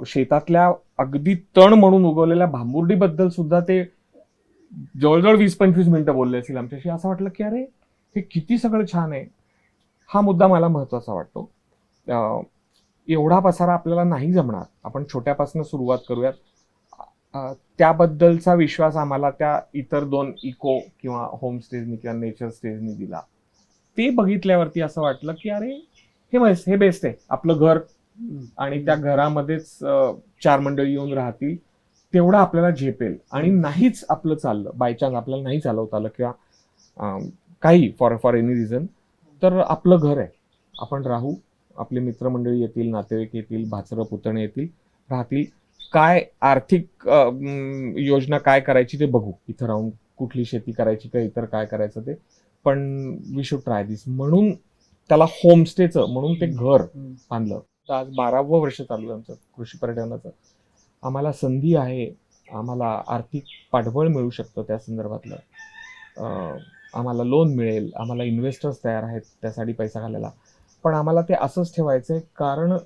शेतातल्या अगदी तण म्हणून उगवलेल्या भांबुर्डीबद्दल सुद्धा ते जवळजवळ 20-25 मिनिटं बोलले असेल आमच्याशी. असं वाटलं की अरे हे किती सगळं छान आहे. हा मुद्दा मला महत्वाचा वाटतो. एवढा पसारा आपल्याला नाही जमणार, आपण छोट्यापासून सुरुवात करूयात. त्याबद्दलचा विश्वास आम्हाला त्या इतर 2 इको किंवा होमस्टेजनी किंवा नेचर स्टेजनी दिला. ते बघितल्यावरती असं वाटलं की अरे हे बेस्ट आहे. आपलं घर आणि त्या घरामध्येच 4 मंडळी येऊन राहतील, तेवढं आपल्याला झेपेल. आणि नाहीच आपलं चाललं, बाय चान्स आपल्याला नाही चालवता आलं किंवा काही फॉर एनी रिझन, तर आपलं घर आहे, आपण राहू. आपले मित्रमंडळी येतील, नातेवाईक येतील, भाचरं पुतणे येतील, राहतील. काय आर्थिक योजना काय करायची ते बघू, इथं राहून कुठली शेती करायची का इतर काय करायचं ते, पण वी शुड ट्राय दिस. म्हणून त्याला होमस्टेचं म्हणून ते घर बांधलं. तर आज 12वं वर्ष चालू आहे आमचं कृषी पर्यटनाचं. आम्हाला संधी आहे, आम्हाला आर्थिक पाठबळ मिळू शकतं त्या संदर्भातलं, आम्हाला लोन मिळेल, आम्हाला इन्व्हेस्टर्स तयार आहेत त्यासाठी पैसा घालायला. पण आम्हाला ते असंच ठेवायचं आहे, कारण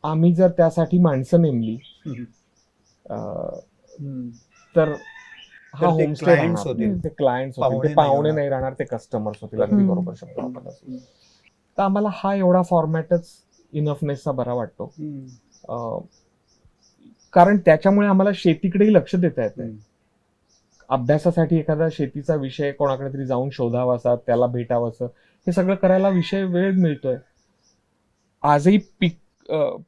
आम्ही जर त्यासाठी माणसं नेमली तर हा होमस्टे राहणार, ते क्लायंट्स होतील, ते पाहुणे नाही राहणार, ते कस्टमर्स होतील. अगदी बरोबर शब्द वापरला. तर आम्हाला हा एवढा फॉर्मॅटच इनफनेसचा बरा वाटतो, कारण त्याच्यामुळे आम्हाला शेतीकडेही लक्ष देता येतं. अभ्यासासाठी एखादा शेतीचा विषय कोणाकडे तरी जाऊन शोधावासा, त्याला भेटावंसं, हे सगळं करायला वेळ मिळतोय. आजही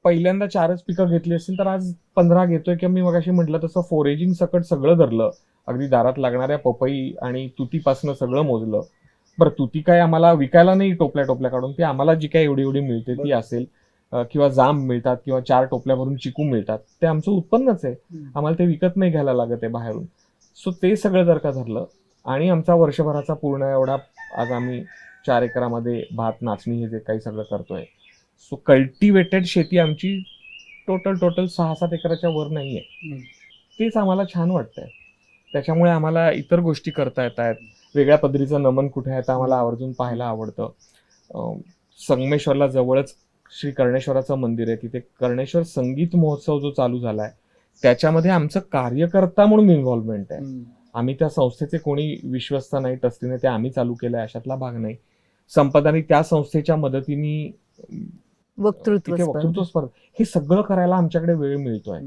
पहिल्यांदा 4च पिकं घेतली असतील तर आज 15 घेतोय. किंवा मी मगाशी म्हटलं तसं फोरेजिंग सकट सगळं धरलं, अगदी दारात लागणाऱ्या पपई आणि तुतीपासनं सगळं मोजलं. बरं, तुती काय आम्हाला विकायला नाही टोपल्या काढून, ती आम्हाला जी काय एवढी मिळते ती असेल, किंवा जांब मिळतात किंवा 4 टोपल्या भरून चिकू मिळतात, ते आमचं उत्पन्नच आहे. आम्हाला ते विकत नाही घ्यायला लागत आहे बाहेरून. सो ते सगळं जर का धरलं आणि आमचा वर्षभराचा पूर्ण एवढा, आज आम्ही 4 एकरामध्ये भात, नाचणी, हे जे काही सगळं करतोय, सो कल्टिवेटेड शेती आमची टोटल 6-7 एकराच्या वर नाहीये. तेच आम्हाला छान वाटतंय. त्याच्यामुळे आम्हाला इतर गोष्टी करता येत आहेत. वेगळ्या पद्धतीचं नमन कुठे आहे तर आम्हाला आवर्जून पाहायला आवडतं. संगमेश्वरला जवळच श्री कर्णेश्वराचं मंदिर आहे, तिथे कर्णेश्वर संगीत महोत्सव जो चालू झालाय त्याच्यामध्ये आमचं कार्यकर्ता म्हणून इन्व्हॉल्वमेंट आहे. आम्ही त्या संस्थेचे कोणी विश्वस्त नाही, ट्रस्टीने ते आम्ही चालू केलंय अशातला भाग नाही. संपदानी त्या संस्थेच्या मदतीने वक्तृत्व स्पर्धा, हे सगळं करायला आमच्याकडे वेळ मिळतोय,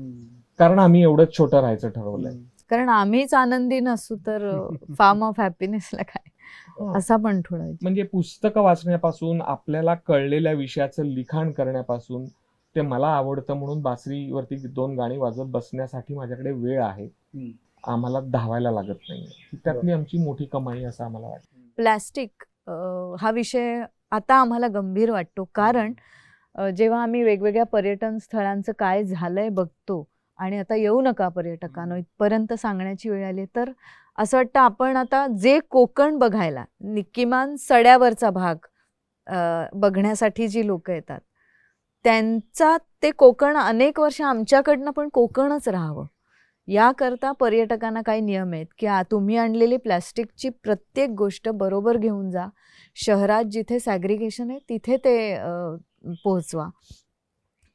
कारण आम्ही एवढंच छोटं राहायचं ठरवलंय. कारण आम्हीच आनंदी नसू तर फार्म ऑफ हॅपीनेसला काय, असा पण थोडा. म्हणजे पुस्तकं वाचण्यापासून, आपल्याला कळलेल्या विषयाचं लिखाण करण्यापासून, ते मला आवडतं म्हणून बासरीवरती 2 गाणी वाजत बसण्यासाठी माझ्याकडे वेळ आहे. आम्हाला धावायला लागत नाही. त्यातली आमची मोठी कमाई असं आम्हाला वाटतं. प्लॅस्टिक हा विषय आता आम्हाला गंभीर वाटतो, कारण जेव्हा आम्ही वेगवेगळ्या पर्यटन स्थळांचं काय झालंय बघतो आणि आता येऊ नका पर्यटकांनो इथपर्यंत सांगण्याची वेळ आली, तर असं वाटतं आपण आता जे कोकण बघायला, किमान सड्यावरचा भाग बघण्यासाठी जी लोक येतात, त्यांचा ते कोकण अनेक वर्ष आमच्याकडनं पण कोकणच राहावं याकरता पर्यटकांना काही नियम आहेत की तुम्ही आणलेली प्लॅस्टिकची प्रत्येक गोष्ट बरोबर घेऊन जा, शहरात जिथे सॅग्रिगेशन आहे तिथे ते पोहोचवा.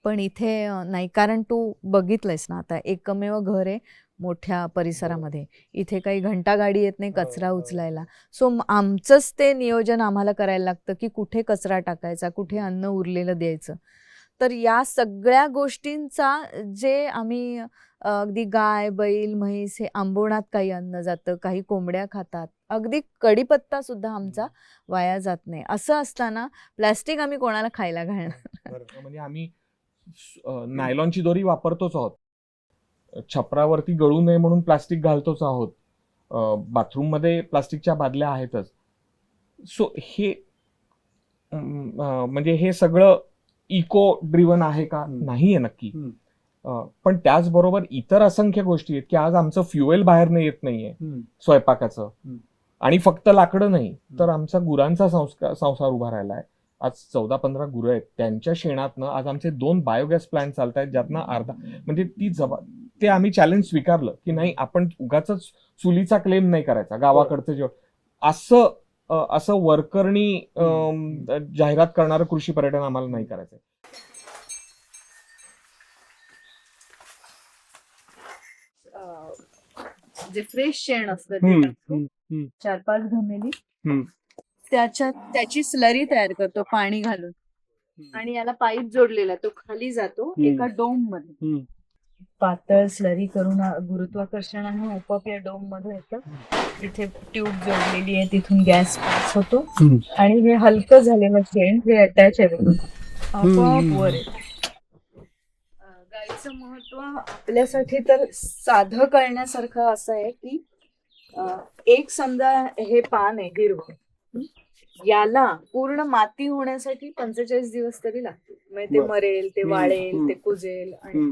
पण इथे नाही, कारण तू बघितलंयस ना, आता एकमेव घर आहे मोठ्या परिसरामध्ये, इथे काही घंटागाडी येत नाही कचरा उचलायला. सो आमचंच ते नियोजन आम्हाला करायला लागतं की कुठे कचरा टाकायचा, कुठे अन्न उरलेलं द्यायचं. तर या सगळ्या गोष्टींचा जे आम्ही अगदी गाय बैल म्हैस हे आंबवणात काही अन्न जातं, काही कोंबड्या खातात, अगदी कढीपत्ता सुद्धा आमचा वाया जात नाही. असं असताना प्लॅस्टिक आम्ही कोणाला खायला घालणार? म्हणजे आम्ही नायलॉनची दोरी वापरतोच आहोत, छपरावरती गळू नये म्हणून प्लास्टिक घालतोच आहोत, बाथरूम मध्ये प्लास्टिकच्या बादल्या आहेतच. सो हे म्हणजे हे सगळं इको ड्रिव्हन आहे का? नाहीये नक्की. पण त्याचबरोबर इतर असंख्य गोष्टी आहेत की आज आमचं फ्युएल बाहेरनं येत नाहीये स्वयंपाकाचं, आणि फक्त लाकडं नाही तर आमचा गुरांचा संसार उभा राहिलाय. आज 14-15 गुरं आहेत, त्यांच्या शेणातनं आज आमचे 2 बायोगॅस प्लांट चालत आहेत, ज्यातनं अर्धा म्हणजे ते आम्ही चॅलेंज स्वीकारलं की नाही, आपण उगाच चुलीचा क्लेम नाही करायचा, गावाकडचं जेवण असं वरकरणी जाहिरात करणारं कृषी पर्यटन आम्हाला नाही करायचंय. जे फ्रेश शेण असतं 4-5 घमेली त्याची स्लरी तयार करतो पाणी घालून, आणि याला पाईप जोडलेला तो खाली जातो एका डोम मध्ये. पातळ स्लरी करून गुरुत्वाकर्षणाने आपोआप या डोम मध्ये येतं. इथे ट्यूब जोडलेली आहे, तिथून गॅस पास होतो आणि हे हलकं झालेलं शेण हे अटॅच आहे आपोआप वर येतं. गाईचं महत्व आपल्यासाठी तर साधं कळण्यासारखं असं आहे की एक समजा हे पान आहे हिरवं, याला पूर्ण माती होण्यासाठी 45 दिवस तरी लागतील. म्हणजे ते मरेल, ते वाळेल, ते कुजेल. आणि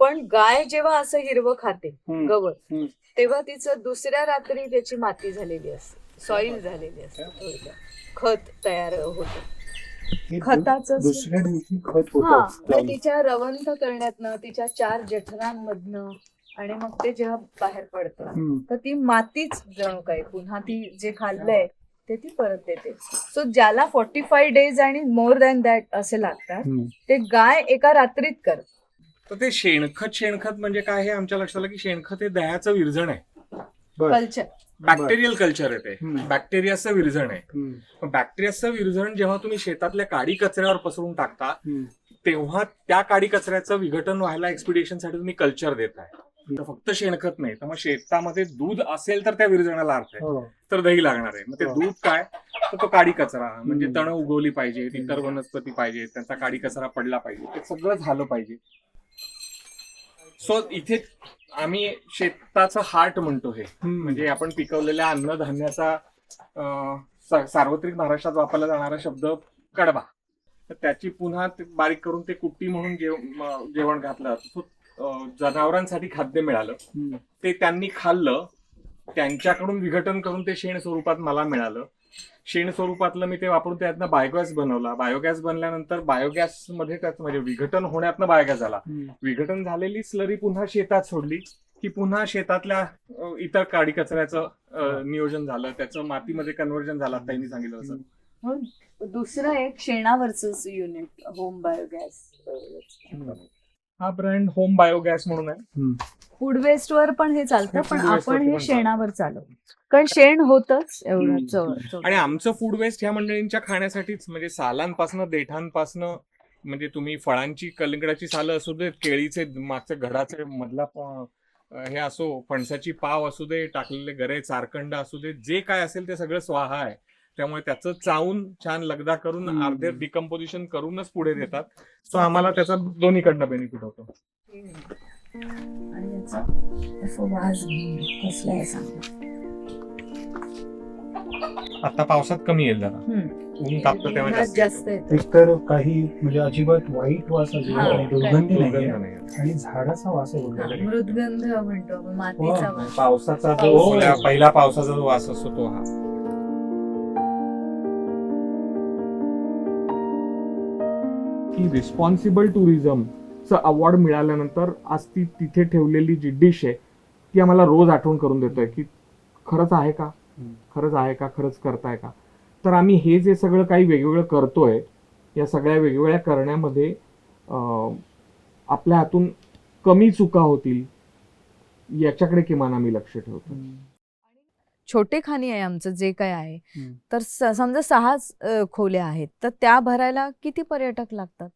पण गाय जेव्हा असं हिरवं खाते गवत, तेव्हा तिचं दुसऱ्या रात्री त्याची माती झालेली असते, सॉइल झालेली असते, खत तयार होतं. खताचं दुसऱ्या दिवशी खत हा, होतं तिच्या रवंथ करण्यातनं, तिच्या 4 जठरांमधनं, आणि मग ते जेव्हा बाहेर पडतं तर ती मातीच जणू काय पुन्हा ती जे खाल्लंय ते ती परत देते. सो ज्याला 45 डेज आणि मोर दॅन दॅट असे लागतात, ते गाय एका रात्रीत करते. तर ते शेणखत म्हणजे काय, हे आमच्या लक्षात आलं की शेणखत हे दह्याचं विरजण आहे, कल्चर, बॅक्टेरियल कल्चर आहे. ते बॅक्टेरियाचं विरजण आहे. बॅक्टेरियाचं विरजण जेव्हा तुम्ही शेतातल्या काडी कचऱ्यावर पसरून टाकता, तेव्हा त्या काडी कचऱ्याचं विघटन व्हायला एक्सपिडिशनसाठी तुम्ही कल्चर देताय. तर फक्त शेणखत नाही, तर मग शेतामध्ये दूध असेल तर त्या विरजणाला अर्थ आहे, तर दही लागणार आहे. मग ते दूध काय, तर तो काडी कचरा, म्हणजे तण उगवली पाहिजे, इतर वनस्पती पाहिजे, त्यांचा काडी कचरा पडला पाहिजे, ते सगळं झालं पाहिजे. सो इथे आम्ही शेताचं हार्ट म्हणतो हे, म्हणजे आपण पिकवलेल्या अन्नधान्याचा सार्वत्रिक महाराष्ट्रात वापरला जाणारा शब्द कडबा, तर त्याची पुन्हा बारीक करून ते कुट्टी म्हणून जेवण घातलं, जनावरांसाठी खाद्य मिळालं, ते त्यांनी खाल्लं, त्यांच्याकडून विघटन करून ते शेण स्वरूपात मला मिळालं. शेण स्वरूपातलं मी ते वापरून त्यातनं बायोगॅस बनवला. बायोगॅस बनल्यानंतर बायोगॅस मध्ये त्याचं म्हणजे विघटन होण्यातनं बायोगॅस झाला. विघटन झालेली स्लरी पुन्हा शेतात सोडली की पुन्हा शेतातल्या इतर काडी कचऱ्याचं नियोजन झालं, त्याचं मातीमध्ये कन्व्हर्जन झालं, त्यांनी सांगितलं असं. दुसरं एक शेणावरच युनिट होम बायोगॅस, हा ब्रँड होम बायोगॅस म्हणून आहे. फूड वेस्ट वर पण हे चालतं, पण food waste आपण वरती हे पण शेणावर चालवतो, कारण शेण होतच एवढं. आणि आमचं फूड वेस्ट ह्या मंडळींच्या खाण्यासाठीच, म्हणजे सालांपासनं, देठांपासनं, म्हणजे तुम्ही फळांची कलिंगडाची सालं असू दे, केळीचे मागच्या घडाचे मधला हे असो, फणसाची पाव असू दे, टाकलेले गरे, चारकंड असू दे, जे काय असेल ते सगळं स्वाहा आहे. त्यामुळे त्याचं चावून छान लगदा करून अर्धे डिकम्पोजिशन करूनच पुढे देतात. सो आम्हाला त्याचा दोन्हीकडनं बेनिफिट होतो. आणि याचा वास कसला आहे सांगा. आता पावसात कमी येईल जरा, ऊन तापतं तेव्हा जास्त येतं. एकतर काही म्हणजे अजिबात वाईट वास अजिबात नाही, दुर्गंधी दुर्गंध नाही, नाही. आणि झाडाचा वास आहे कुठेतरी. मृदगंध म्हणतो, मातीचा वास. पावसाचा जो पहिला पावसाचा जो वास असतो तो हा. की रिस्पॉन्सिबल टुरिझमचं अवॉर्ड मिळाल्यानंतर आज ती तिथे ठेवलेली जी डिश आहे ती आम्हाला रोज आठवण करून देतोय की खरंच आहे का, खरंच आहे का, खरंच करताय का. तर आम्ही हे जे सगळं काही वेगवेगळं करतोय, या सगळ्या वेगवेगळ्या करण्यामध्ये आपल्या हातून कमी चुका होतील याच्याकडे किमान आम्ही लक्ष ठेवतो. छोटे खाणी आहे आमचं जे काय आहे, तर समजा 6 खोल्या आहेत, तर त्या भरायला किती पर्यटक लागतात.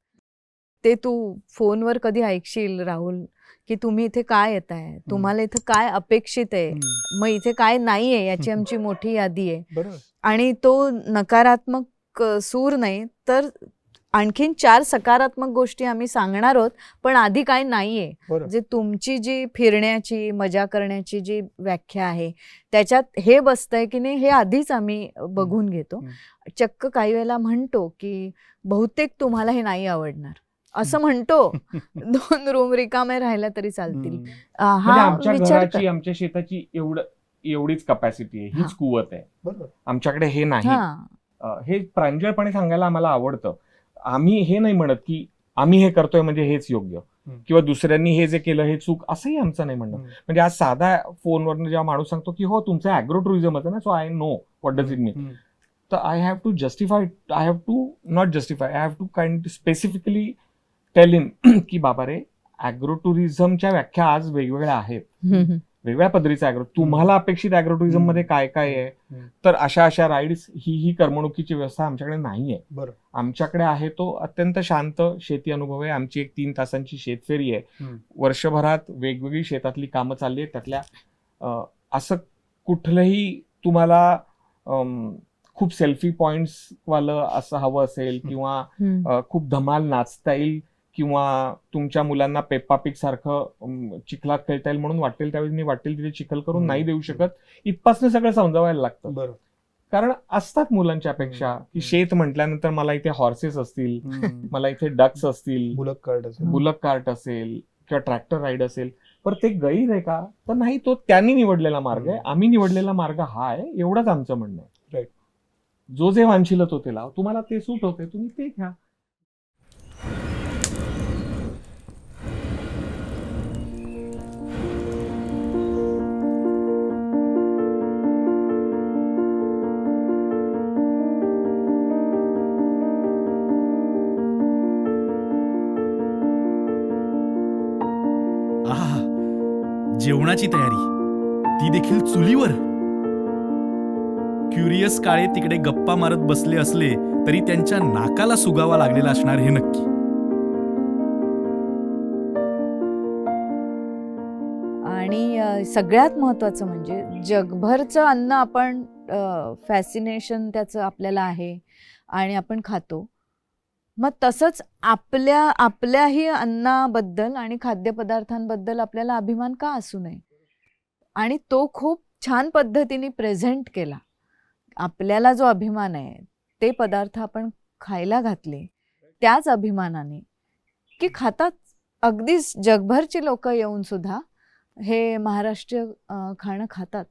ते तू फोनवर कधी ऐकशील राहुल, की तुम्ही इथे काय येत आहे, तुम्हाला इथे काय अपेक्षित आहे, मग इथे काय नाही आहे याची आमची मोठी यादी आहे. बरोबर. आणि तो नकारात्मक सूर नाही तर आणखीन 4 सकारात्मक गोष्टी आम्ही सांगणार आहोत, पण आधी काय नाहीये. बरोबर. जे तुमची जी फिरण्याची मजा करण्याची जी व्याख्या आहे त्याच्यात हे बसतंय की नाही हे आधीच आम्ही बघून घेतो. चक्क काही वेळेला म्हणतो की बहुतेक तुम्हाला हे नाही आवडणार असं म्हणतो. 2 रूम रिकामे राहिल्या तरी चालतील. म्हणजे हा आमच्या विचार घराची आमच्या शेताची एवढीच कपॅसिटी आहे, हीच कुवत आहे. बरोबर. आमच्याकडे हे नाही. हा हे प्रांजळपणे सांगायला आम्हाला आवडतं. आम्ही हे नाही म्हणत की आम्ही हे करतोय म्हणजे हेच योग्य किंवा दुसऱ्यांनी हे जे केलं हे चूक, असंही आमचं नाही म्हणणं. म्हणजे आज साधा फोनवर जेव्हा माणूस सांगतो की हो तुमचं ॲग्रो टुरिझम होतं ना, so I know what does it mean, तर I have to justify, I have to not justify, I have to kind specifically tell in की बाबा रे ॲग्रो टुरिझमच्या व्याख्या आज वेगवेगळ्या आहेत, वेगळ्या पद्धतीचा ॲग्रो, तुम्हाला अपेक्षित ॲग्रो टुरिझम मध्ये काय काय आहे, तर अशा राईड्स ही करमणुकीची व्यवस्था आमच्याकडे नाहीये. बरोबर. आमच्याकडे आहे तो अत्यंत शांत शेती अनुभव आहे. आमची एक 3 तासांची शेतफेरी आहे. वर्षभरात वेगवेगळी शेतातली कामं चालली आहेत. त्यातल्या असं कुठलंही तुम्हाला खूप सेल्फी पॉइंट्स वालं असं हवं असेल किंवा खूप धमाल नाचता येईल किंवा तुमच्या मुलांना पेप्पा पिग सारखं चिखलात खेळता येईल म्हणून वाटेल त्यावेळी मी वाटेल तिथे चिखल करून नाही देऊ शकत. इथपासून सगळं समजावायला लागतं. बरोबर. कारण असतात मुलांच्या अपेक्षा की शेत म्हटल्यानंतर मला इथे हॉर्सेस असतील, मला इथे डक्स असतील, बुलक कार्ट असेल किंवा ट्रॅक्टर राईड असेल. पण ते गैर आहे का, तर नाही, तो त्यांनी निवडलेला मार्ग आहे, आम्ही निवडलेला मार्ग हा आहे, एवढंच आमचं म्हणणं आहे. राईट. जो जे वांछिल तो ते लाव, तुम्हाला ते सूट होते तुम्ही ते घ्या. आहा, जेवणाची तयारी, ती देखील चुलीवर. क्युरियस काळे तिकडे गप्पा मारत बसले असले तरी त्यांच्या नाकाला सुगावा लागलेला असणार हे नक्की. आणि सगळ्यात महत्त्वाचं म्हणजे जगभरचं अन्न आपण फॅसिनेशन त्याचं आपल्याला आहे आणि आपण खातो. मग तसंच आपल्याही अन्नाबद्दल आणि खाद्यपदार्थांबद्दल आपल्याला अभिमान का असू नये. आणि तो खूप छान पद्धतीने प्रेझेंट केला. आपल्याला जो अभिमान आहे ते पदार्थ आपण खायला घातले त्याच अभिमानाने की खातात. अगदीच जगभरची लोक येऊन सुद्धा हे महाराष्ट्रीय खाणं खातात.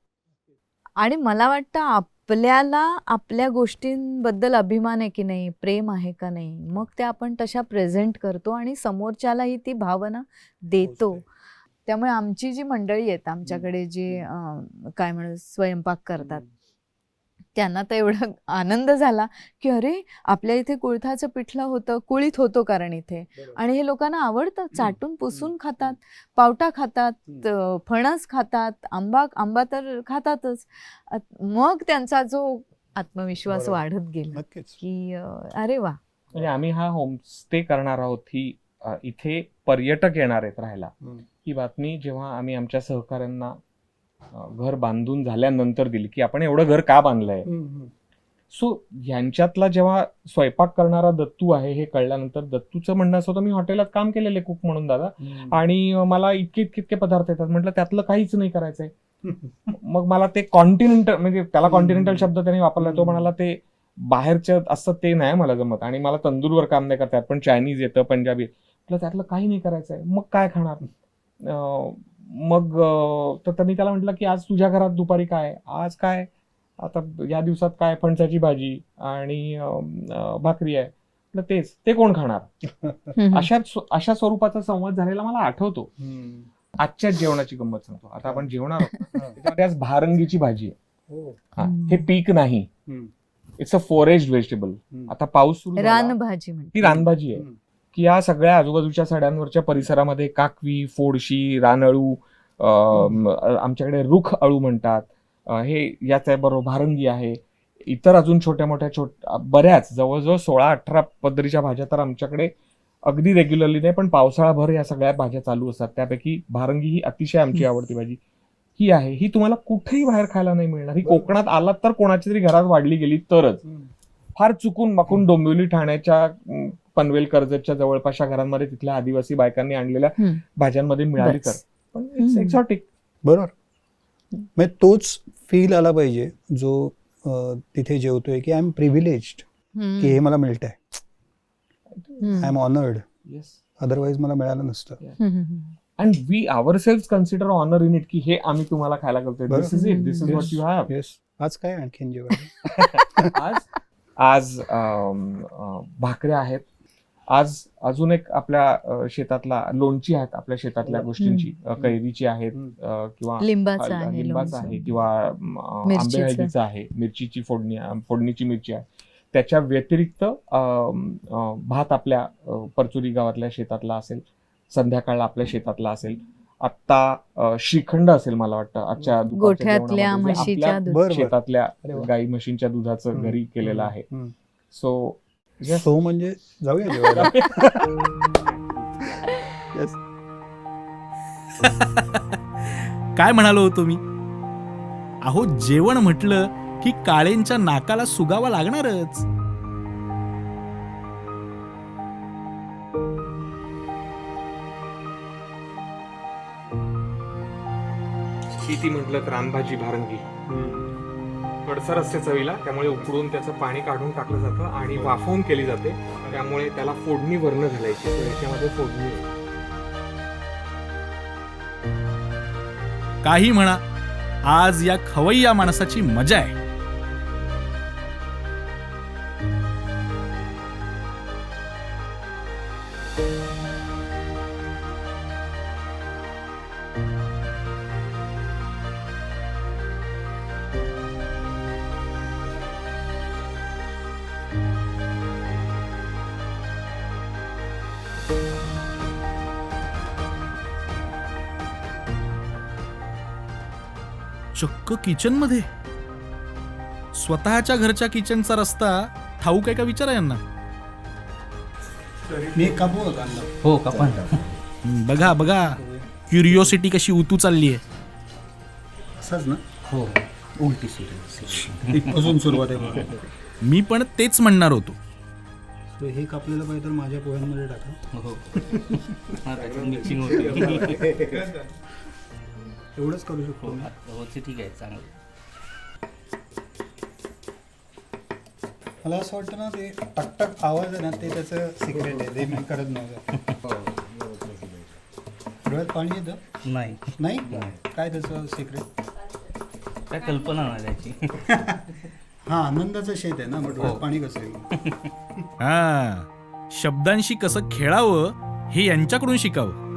आणि मला वाटतं आपल्याला आपल्या गोष्टींबद्दल अभिमान आहे की नाही, प्रेम आहे का नाही, मग ते आपण तशा प्रेझेंट करतो आणि समोरच्यालाही ती भावना देतो. त्यामुळे आमची जी मंडळी आहेत आमच्याकडे जे काय म्हणू स्वयंपाक करतात त्यांना तर एवढा आनंद झाला की अरे आपल्या इथे कुळथाचं पिठलं होतं, कुळीत होतो कारण इथे, आणि हे लोकांना आवडतं. चाटून पुसून खातात, पावटा खातात, फणस खातात, आंबा तर खातातच. मग त्यांचा जो आत्मविश्वास वाढत गेला की अरे वा. म्हणजे आम्ही हा होमस्टे करणार आहोत, ही इथे पर्यटक येणार आहेत राहायला, ही बातमी जेव्हा आम्ही आमच्या सहकाऱ्यांना घर बांधून झाल्यानंतर दिली की आपण एवढं घर का बांधलंय. सो ह्यांच्यातला जेव्हा स्वयंपाक करणारा दत्तू आहे हे कळल्यानंतर, दत्तूचं म्हणणं असं होतं मी हॉटेलात काम केलेलं कुक म्हणून दादा, आणि मला इतके पदार्थ येतात. म्हटलं त्यातलं काहीच नाही करायचंय. मग मला ते कॉन्टिनेंटल, म्हणजे त्याला कॉन्टिनेंटल शब्द त्यांनी वापरला. तो म्हणाला ते बाहेरचं असतं ते नाही मला जमत, आणि मला तंदूरवर काम नाही करतात, पण चायनीज येतं, पंजाबी. म्हटलं त्यातलं काही नाही करायचंय, मग काय खाणार. मग तर मी त्याला म्हटलं की आज तुझ्या घरात दुपारी काय, आज काय, आता या दिवसात काय, फणसाची भाजी आणि भाकरी आहे. म्हटलं तेच, ते कोण खाणार. अशा स्वरूपाचा संवाद झालेला मला आठवतो. आजच्या जेवणाची गंमत सांगतो. आता आपण जेवणार आहोत, त्याच्यामध्ये आज भारंगीची भाजी आहे. हे पीक नाही, इट्स अ फॉरेस्ट व्हेजिटेबल. आता पाऊस सुरू, रानभाजी ही रानभाजी आहे की या सगळ्या आजूबाजूच्या सड्यांवरच्या परिसरामध्ये काकवी, फोडशी, रानअळू, आमच्याकडे रुख अळू म्हणतात, हे याच आहे बरोबर, भारंगी आहे, इतर अजून छोट्या मोठ्या बऱ्याच जवळजवळ 16-18 पद्धतीच्या भाज्या तर आमच्याकडे अगदी रेग्युलरली नाही, पण पावसाळाभर या सगळ्या भाज्या चालू असतात. त्यापैकी भारंगी ही अतिशय आमची आवडती भाजी ही आहे. ही तुम्हाला कुठेही बाहेर खायला नाही मिळणार. ही कोकणात आलात तर कोणाच्या तरी घरात वाढली गेली तरच. फार चुकून माकून डोंबिवली ठाण्याच्या पनवेल कर्जतच्या जवळपासच्या घरांमध्ये तिथल्या आदिवासी बायकांनी आणलेल्या भाज्यांमध्ये मिळाली तर, पण इट्स एक्झॉटिक. बरोबर. म्हणजे तोच फील आला पाहिजे जो तिथे जेवतोय की आय एम प्रिव्हिलेज्ड की हे मला मिळत आहे, I am honoured. Yes. Otherwise मला मिळालं नसतं. And we our consider honour in it की हे आम्ही तुम्हाला खायला करतोय. This is it, this is what you have. Yes. आज काय आणखीन जेवण? आज भाकऱ्या आहेत. आज अजून एक आपल्या शेतातला लोणची आहेत, आपल्या शेतातल्या गोष्टींची, कैरीची आहेत किंवा लिंबाचं आहे, लिंबाचं लोणचं. आहे किंवा आंबे मिरचीचं. हळदीचं आहे, मिरचीची फोडणीची मिरची आहे. त्याच्या व्यतिरिक्त भात आपल्या परचुरी गावातल्या शेतातला असेल, संध्याकाळला आपल्या शेतातला असेल. आत्ता श्रीखंड असेल मला वाटतं आजच्या दुपारच्या गोठ्यातल्या जेवणामध्ये जे म्हशीच्या आपल्या बरोबर. शेतातल्या अरे वा. गाई म्हशींच्या दुधाचं घरी केलेलं आहे. सो सो म्हणजे जाऊया जेवायला. Yes. काय म्हणालो होतो मी? अहो जेवण म्हटलं की काळेंच्या नाकाला सुगावा लागणारच. ती म्हटलं तर रानभाजी भारंगी कडसर असते चवीला, त्यामुळे उकडून त्याचं पाणी काढून टाकलं जातं आणि वाफवून केली जाते, त्यामुळे त्याला फोडणी वरण घालायची. तर याच्यामध्ये फोडणी आहे. काही म्हणा, आज या खवय्या माणसाची मजा आहे. चक्क किचन मध्ये, स्वतःच्या घरच्या किचनचा रस्ता ठाऊक आहे का विचारा यांना. मी कापू का कांदा? हो का पण बघा बघा क्युरिओसिटी कशी उतू चालली आहे. असंच ना? हो उलटी सुरू इथपासून सुरुवात आहे. मी पण तेच म्हणणार होतो. So हे कापलेलं पाहिजे तर माझ्या पोह्यांमध्ये टाका. हो मिक्सिंग होते. एवढंच करू शकतो मी. हो ते ठीक आहे चांगलं. मला असं वाटतं ना ते टकटक आवाज आहे ना ते त्याचं सिक्रेट आहे, ते मी करत नव्हतं. डोळ्यात पाणी येतं? नाही नाही काय त्याचं सिक्रेट? काय कल्पना नाही त्याची. हा आनंदाचं शेत आहे ना, मग डोळ्यात पाणी कसं येईल? हा, शब्दांशी कसं खेळावं हे यांच्याकडून शिकावं.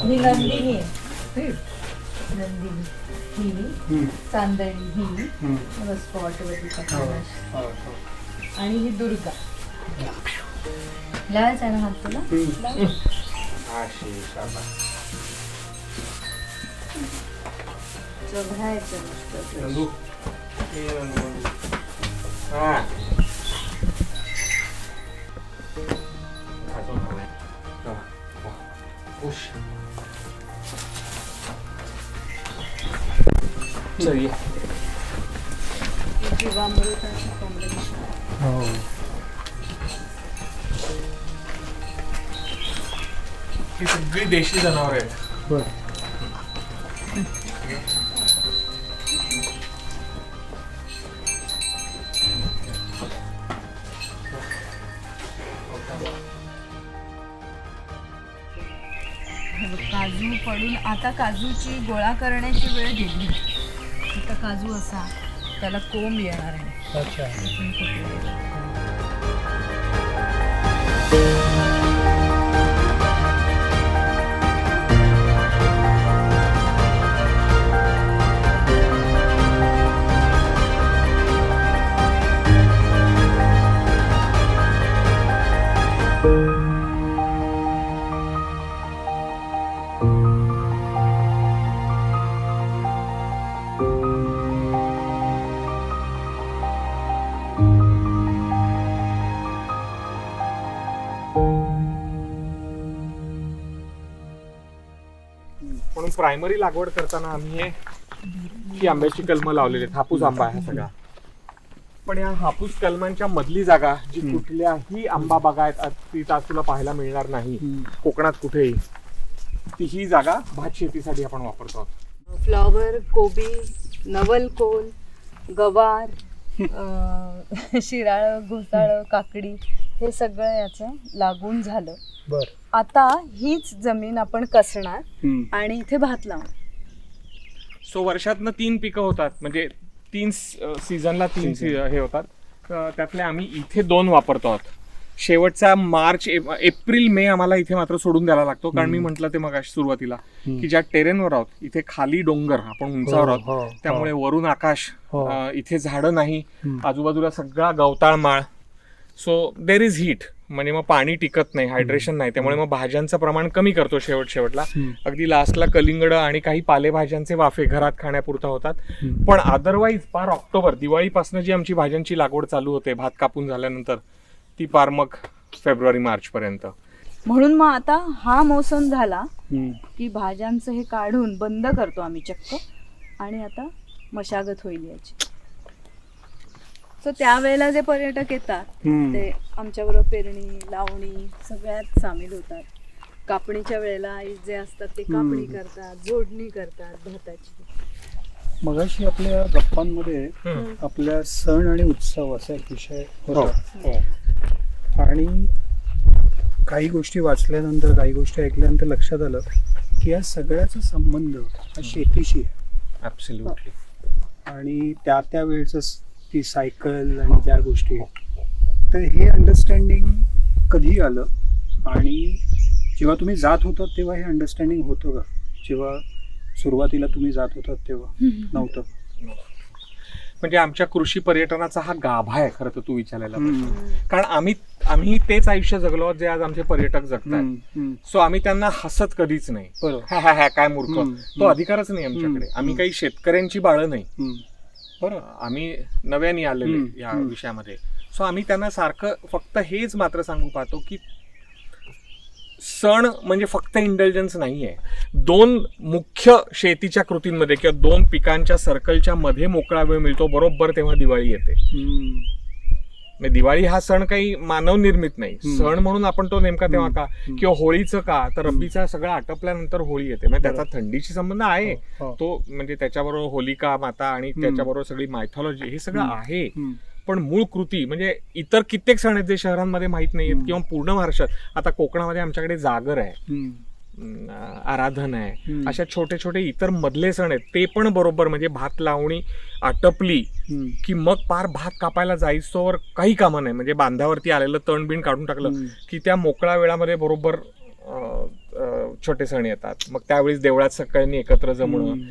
ही नंदिनी आहे. नंदिनी ही, चांदणी ही स्पॉटवरती आणि ही दुर्गा. लावायचा आहे ना हात तुला? बघायचं नुसतं. जीवामृताचं combination. ही सगळी देशी जनावर आहेत. बरं. काजू पडून आता काजूची गोळा करण्याची वेळ गेली. आता काजू असा त्याला कोंब येणार आहे. अच्छा. म्हणून प्रायमरी लागवड करताना आम्ही ही आंब्याची कलमं लावलेली आहेत. हापूस आंबा आहे हा सगळा. पण या हापूस कलमांच्या मधली जागा जी कुठल्याही आंबा बागायत तिथं आज तुला पाहायला मिळणार नाही कोकणात कुठेही, ती ही जागा भात शेतीसाठी आपण वापरतो. फ्लॉवर, कोबी, नवलकोल, गवार, शिराळ, घोसाळ, काकडी हे सगळं याचं लागून झालं. बर. आता हीच जमीन आपण कसणार आणि इथे भात लावणार. सो वर्षातनं 3 पिकं होतात, म्हणजे 3 सीझनला 3 हे होतात. त्यातले आम्ही इथे 2 वापरतो आहोत. शेवटचा मार्च एप्रिल मे आम्हाला इथे मात्र सोडून द्यायला लागतो, कारण मी म्हटलं ते मग सुरुवातीला की ज्या टेरेनवर आहोत इथे खाली डोंगर, आपण उंचावर आहोत, त्यामुळे वरून आकाश, इथे झाडं नाही, आजूबाजूला सगळा गवताळ माळ. सो देर इज हीट, म्हणजे मग पाणी टिकत नाही, हायड्रेशन नाही, त्यामुळे मग भाज्यांचं प्रमाण कमी करतो शेवटला. अगदी लास्टला कलिंगड आणि काही पालेभाज्यांचे वाफे घरात खाण्यापुरता होतात. पण अदरवाईज पार ऑक्टोबर, दिवाळीपासून जी आमची भाज्यांची लागवड चालू होते भात कापून झाल्यानंतर, ती पार मग फेब्रुवारी मार्च पर्यंत. म्हणून मग आता हा मोसम झाला की भाज्यांचं हे काढून बंद करतो आम्ही चक्क, आणि आता मशागत होईल याची. सो त्यावेळेला जे पर्यटक येतात ते आमच्याबरोबर पेरणी, लावणी सगळ्यात सामील होतात. कापणीच्या वेळेला आई जे असतात ते कापणी करतात, जोडणी करतात भाताची. मगाशी आपल्या गप्पांमध्ये आपल्या सण आणि उत्सव असा एक विषय होता, आणि काही गोष्टी वाचल्यानंतर, काही गोष्टी ऐकल्यानंतर लक्षात आलं की या सगळ्याचा संबंध हा शेतीशी आहे. ऍब्सोल्युटली. आणि त्या वेळेचं ती सायकल आणि त्या गोष्टी, तर हे अंडरस्टँडिंग कधी आलं, आणि जेव्हा तुम्ही जात होतात तेव्हा हे अंडरस्टँडिंग होतं का? जेव्हा सुरुवातीला तुम्ही जात होतात तेव्हा नव्हतं? म्हणजे आमच्या कृषी पर्यटनाचा हा गाभा आहे खरं तर तू विचारलेला प्रश्न. कारण आम्ही तेच आयुष्य जगलो आहोत जे आज आमचे पर्यटक जगतात. सो आम्ही त्यांना हसत कधीच नाही, हा काय मूर्ख, तो अधिकारच नाही आमच्याकडे. आम्ही काही शेतकऱ्यांची बाळं नाही, बरं, आम्ही नव्याने आलेले या विषयामध्ये. सो आम्ही त्यांना सारखं फक्त हेच मात्र सांगू पाहतो की सण म्हणजे फक्त इंटेलिजन्स नाही आहे. 2 मुख्य शेतीच्या कृतींमध्ये किंवा 2 पिकांच्या सर्कलच्या मध्ये मोकळा वेळ मिळतो बरोबर तेव्हा दिवाळी येते. म्हणजे दिवाळी हा सण काही मानव निर्मित नाही, सण म्हणून आपण तो नेमका तेव्हा का, किंवा होळीचं का, तर रब्बीचा सगळं आटपल्यानंतर होळी येते. म्हणजे त्याचा थंडीशी संबंध आहे तो, म्हणजे त्याच्याबरोबर होलिका माता आणि त्याच्याबरोबर सगळी मायथॉलॉजी हे सगळं आहे. पण मूळ कृती म्हणजे इतर कित्येक सण आहेत जे शहरांमध्ये माहीत नाहीत, किंवा पूर्ण महाराष्ट्रात. आता कोकणामध्ये आमच्याकडे जागर आहे, आराधन आहे, अशा छोटे छोटे इतर मधले सण आहेत, ते पण बरोबर. म्हणजे भात लावणी आटपली की मग पार भात कापायला जायचोवर काही कामं नाही, म्हणजे बांधावरती आलेलं तणबिण काढून टाकलं की त्या मोकळ्या वेळामध्ये बरोबर छोटे सण येतात. मग त्यावेळेस देवळात सगळ्यांनी एकत्र जमणं,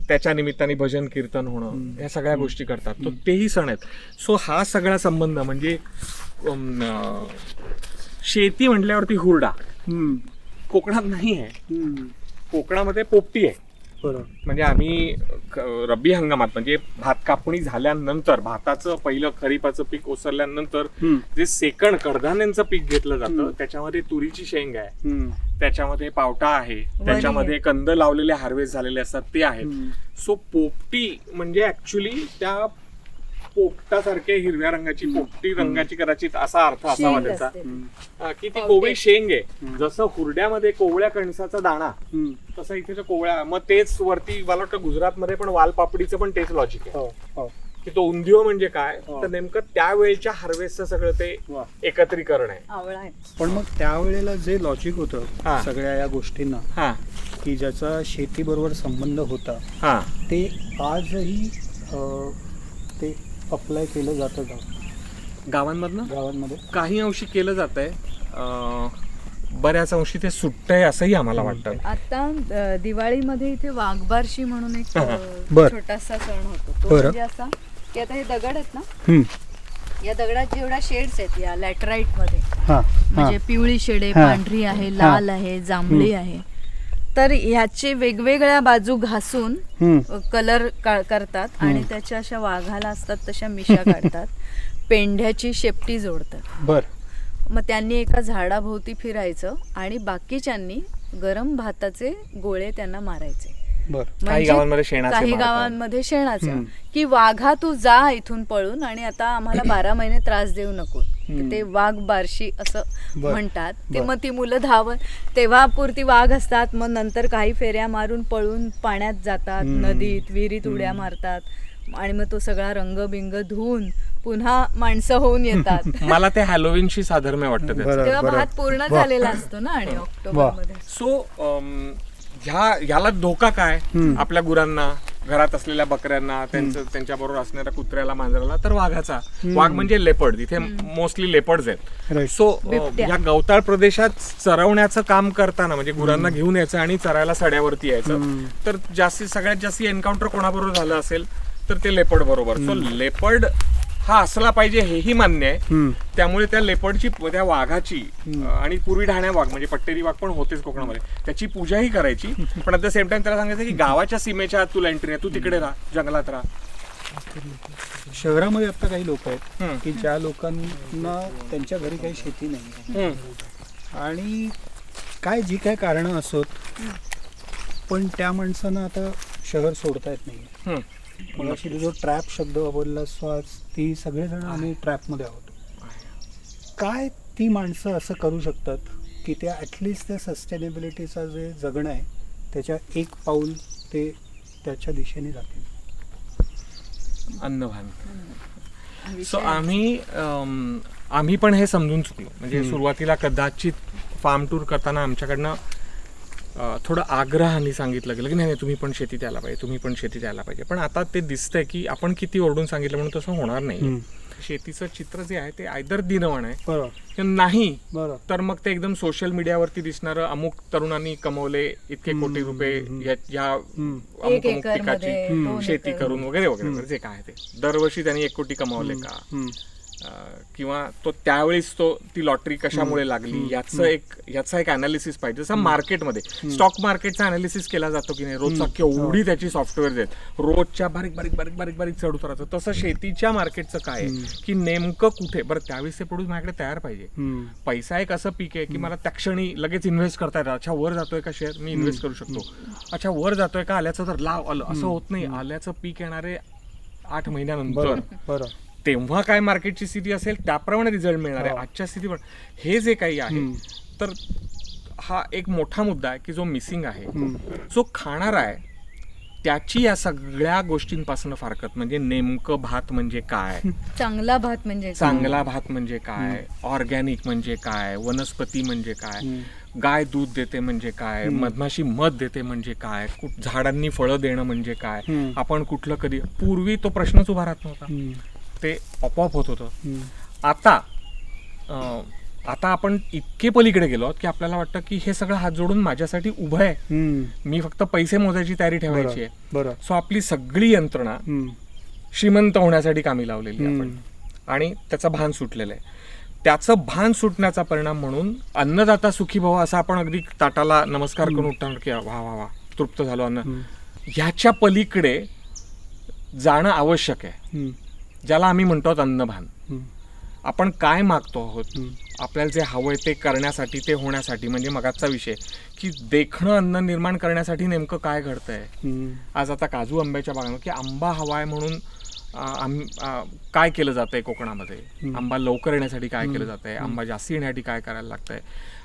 त्याच्या निमित्ताने भजन कीर्तन होणं, या सगळ्या गोष्टी करतात. तर तेही सण आहेत. सो हा सगळा संबंध म्हणजे शेती म्हटल्यावरती हुरडा कोकणात नाही आहे. कोकणामध्ये पोपटी आहे. म्हणजे आम्ही रब्बी हंगामात, म्हणजे भात कापणी झाल्यानंतर, भाताचं पहिलं खरीपाचं पीक ओसरल्यानंतर जे सेकंड कडधान्यांचं पीक घेतलं जातं, त्याच्यामध्ये तुरीची शेंग आहे, त्याच्यामध्ये पावटा आहे, त्याच्यामध्ये कंद लावलेले हार्वेस्ट झालेले असतात ते आहेत. सो पोपटी म्हणजे ऍक्च्युली त्या पोपटासारखे हिरव्या रंगाची, पोपटी रंगाची कदाचित असा अर्थ असावा त्याचा, की ती कोवळी शेंग आहे. जसं हुरड्यामध्ये कोवळ्या कणसाचा दाणा, तसं इथे कोवळ्या, मग तेच वरती मला वाटतं गुजरातमध्ये पण वालपापडीचं पण तेच लॉजिक आहे की तो उंधियो म्हणजे काय, तर नेमकं त्यावेळेच्या हार्वेस्टचं सगळं ते एकत्रीकरण आहे. पण मग त्यावेळेला जे लॉजिक होतं सगळ्या या गोष्टींना, की ज्याचा शेतीबरोबर संबंध होता, ते आजही ते अप्लाय केलं जातं का गावांमध्ये? काही अंशी केलं जात आहे, बऱ्याच अंशी ते सुट्टंय असंही आम्हाला वाटतं. आता दिवाळीमध्ये इथे वाघबारशी म्हणून एक छोटासा सण होतो. तो म्हणजे असा की आता हे दगड आहेत ना, या दगडात जेवढा शेड्स आहेत या लॅटराईट मध्ये, म्हणजे पिवळी शेड आहे, पांढरी आहे, लाल आहे, जांभळी आहे, तर ह्याचे वेगवेगळ्या बाजू घासून कलर करतात आणि त्याच्या अशा वाघाला असतात तशा मिशा काढतात, पेंढ्याची शेपटी जोडतात. मग त्यांनी एका झाडाभोवती फिरायचं आणि बाकीच्यांनी गरम भाताचे गोळे त्यांना मारायचे. बर काही म्हणजे गावांमध्ये शेणाचे काही मारतात. गावांमध्ये शेणाचं, की वाघा तू जा इथून पळून आणि आता आम्हाला 12 महिने त्रास देऊ नको. तर ते वाघ बारशी असं बर. म्हणतात ते. बर. मग ती मुलं धावत तेव्हा पुरती वाघ असतात, मग नंतर काही फेऱ्या मारून पळून पाण्यात जातात, नदीत विहिरीत उड्या मारतात आणि मग तो सगळा रंगबिंग धुवून पुन्हा माणसं होऊन येतात. मला ते हॅलोविनशी साधर्म्य वाटतं त्याचं. बरं, तेव्हा बरं. भात पूर्ण वा. झालेला असतो ना आणि ऑक्टोबर मध्ये. सो ह्याला धोका काय आपल्या गुरांना, घरात असलेल्या बकऱ्यांना, त्यांच्या बरोबर असणाऱ्या कुत्र्याला, मांजराला, तर वाघाचा. वाघ म्हणजे लेपर्ड, इथे मोस्टली लेपर्ड्स आहेत. Right. सो बिबट्या. या गवताळ प्रदेशात चरवण्याचं काम करताना म्हणजे गुरांना घेऊन यायचं आणि चरायला सड्यावरती यायचं, तर सगळ्यात जास्ती एन्काउंटर कोणाबरोबर झालं असेल तर ते लेपर्ड बरोबर. सो लेपर्ड हा असला पाहिजे हेही मान्य आहे. त्यामुळे त्या लेपर्डची, त्या वाघाची आणि पूर्वी ढाण्या वाघ म्हणजे पट्टेरी वाघ पण होतेच कोकणामध्ये, त्याची पूजाही करायची. पण ॲट द सेम टाइम त्याला सांगायचं की गावाच्या सीमेच्या आत तुला एंट्री आहे, तू तिकडे राहा, जंगलात राहा. शहरामध्ये आता काही लोक आहेत की ज्या लोकांना त्यांच्या घरी काही शेती नाही आणि काय जी काय कारणं असोत, पण त्या माणसांना आता शहर सोडता येत नाही. मग अशी जो ट्रॅप शब्द वापरला आज, ती सगळेजण आम्ही ट्रॅपमध्ये आहोत. काय ती माणसं असं करू शकतात की त्या ॲटलिस्ट त्या सस्टेनेबिलिटीचा जे जगणं आहे त्याच्या एक पाऊल ते त्याच्या दिशेने जातील? अन्नभान. सो आम्ही पण हे समजून चुकलो. म्हणजे सुरुवातीला कदाचित फार्म टूर करताना आमच्याकडनं थोडं आग्रहाने सांगितलं गेलं की नाही तुम्ही पण शेतीत यायला पाहिजे, तुम्ही पण शेतीत यायला पाहिजे. पण आता ते दिसतंय की आपण किती ओरडून सांगितलं म्हणून तसं होणार नाही. शेतीचं चित्र जे आहे ते आयदर दिनवाण आहे बरोबर. किंवा नाही बरं. तर मग ते एकदम सोशल मीडियावरती दिसणारं अमुक तरुणांनी कमवले इतके कोटी रुपये या अमुक एक अमुक एकरमध्ये, पिकाची 2 शेती एकर. करून वगैरे वगैरे वगैरे जे काय आहे ते. दरवर्षी त्यांनी 1 कोटी कमावले का, किंवा तो त्यावेळेस ती लॉटरी कशामुळे लागली याचा एक अनालिसिस पाहिजे. जसं मार्केटमध्ये स्टॉक मार्केटचा अनालिसिस केला जातो की नाही, रोजचा केवढी त्याची सॉफ्टवेअर आहेत, रोजच्या बारीक बारीक बारीक बारीक बारीक चढ उतरायचं. तसं शेतीच्या मार्केटचं काय आहे की नेमकं कुठे, बरं त्यावेळेस ते प्रोड्यूस माझ्याकडे तयार पाहिजे. पैसा एक असं पीक आहे की मला त्या क्षणी लगेच इन्व्हेस्ट करता येतं. अच्छा वर जातोय का शेअर, मी इन्व्हेस्ट करू शकतो. अच्छा वर जातोय का, आल्याचं तर लाव आलं, असं होत नाही. आल्याचं पीक येणारे 8 महिन्यानंतर, बरं. तेव्हा काय मार्केटची स्थिती असेल त्याप्रमाणे रिझल्ट मिळणार आहे. आजच्या स्थिती पण हे जे काही आहे, तर हा एक मोठा मुद्दा आहे की जो मिसिंग आहे. जो खाणारा आहे त्याची या सगळ्या गोष्टींपासून फारकत. म्हणजे नेमकं भात म्हणजे काय, चांगला भात म्हणजे काय? चांगला भात म्हणजे काय, ऑर्गॅनिक म्हणजे काय, वनस्पती म्हणजे काय, गाय दूध देते म्हणजे काय, मधमाशी मध देते म्हणजे काय, झाडांनी फळं देणं म्हणजे काय, आपण कुठलं कधी. पूर्वी तो प्रश्नच उभा राहत नव्हता, ते आपोआप होत होतं. आता आपण इतके पलीकडे गेलो की आपल्याला वाटतं की हे सगळं हात जोडून माझ्यासाठी उभं आहे, मी फक्त पैसे मोजायची तयारी ठेवायची आहे. बरं. सो आपली सगळी यंत्रणा श्रीमंत होण्यासाठी कामी लावलेली आहे आपण, आणि त्याचं भान सुटलेलं आहे. त्याचं भान सुटण्याचा परिणाम म्हणून अन्नदाता सुखी भव असं आपण अगदी ताटाला नमस्कार करून उठणार की वा वा वा तृप्त झालो अन्न, ह्याच्या पलीकडे जाणं आवश्यक आहे, ज्याला आम्ही म्हणतो अन्नभान. आपण काय मागतो आहोत, आपल्याला जे हवंय ते करण्यासाठी, ते होण्यासाठी. म्हणजे मगाचा विषय की देखणं अन्न निर्माण करण्यासाठी नेमकं काय घडतंय. आज आता काजू आंब्याच्या बागांमध्ये की आंबा हवाय म्हणून काय केलं जातंय कोकणामध्ये, आंबा लवकर येण्यासाठी काय केलं जातंय, आंबा जास्ती येण्यासाठी काय करायला लागतंय,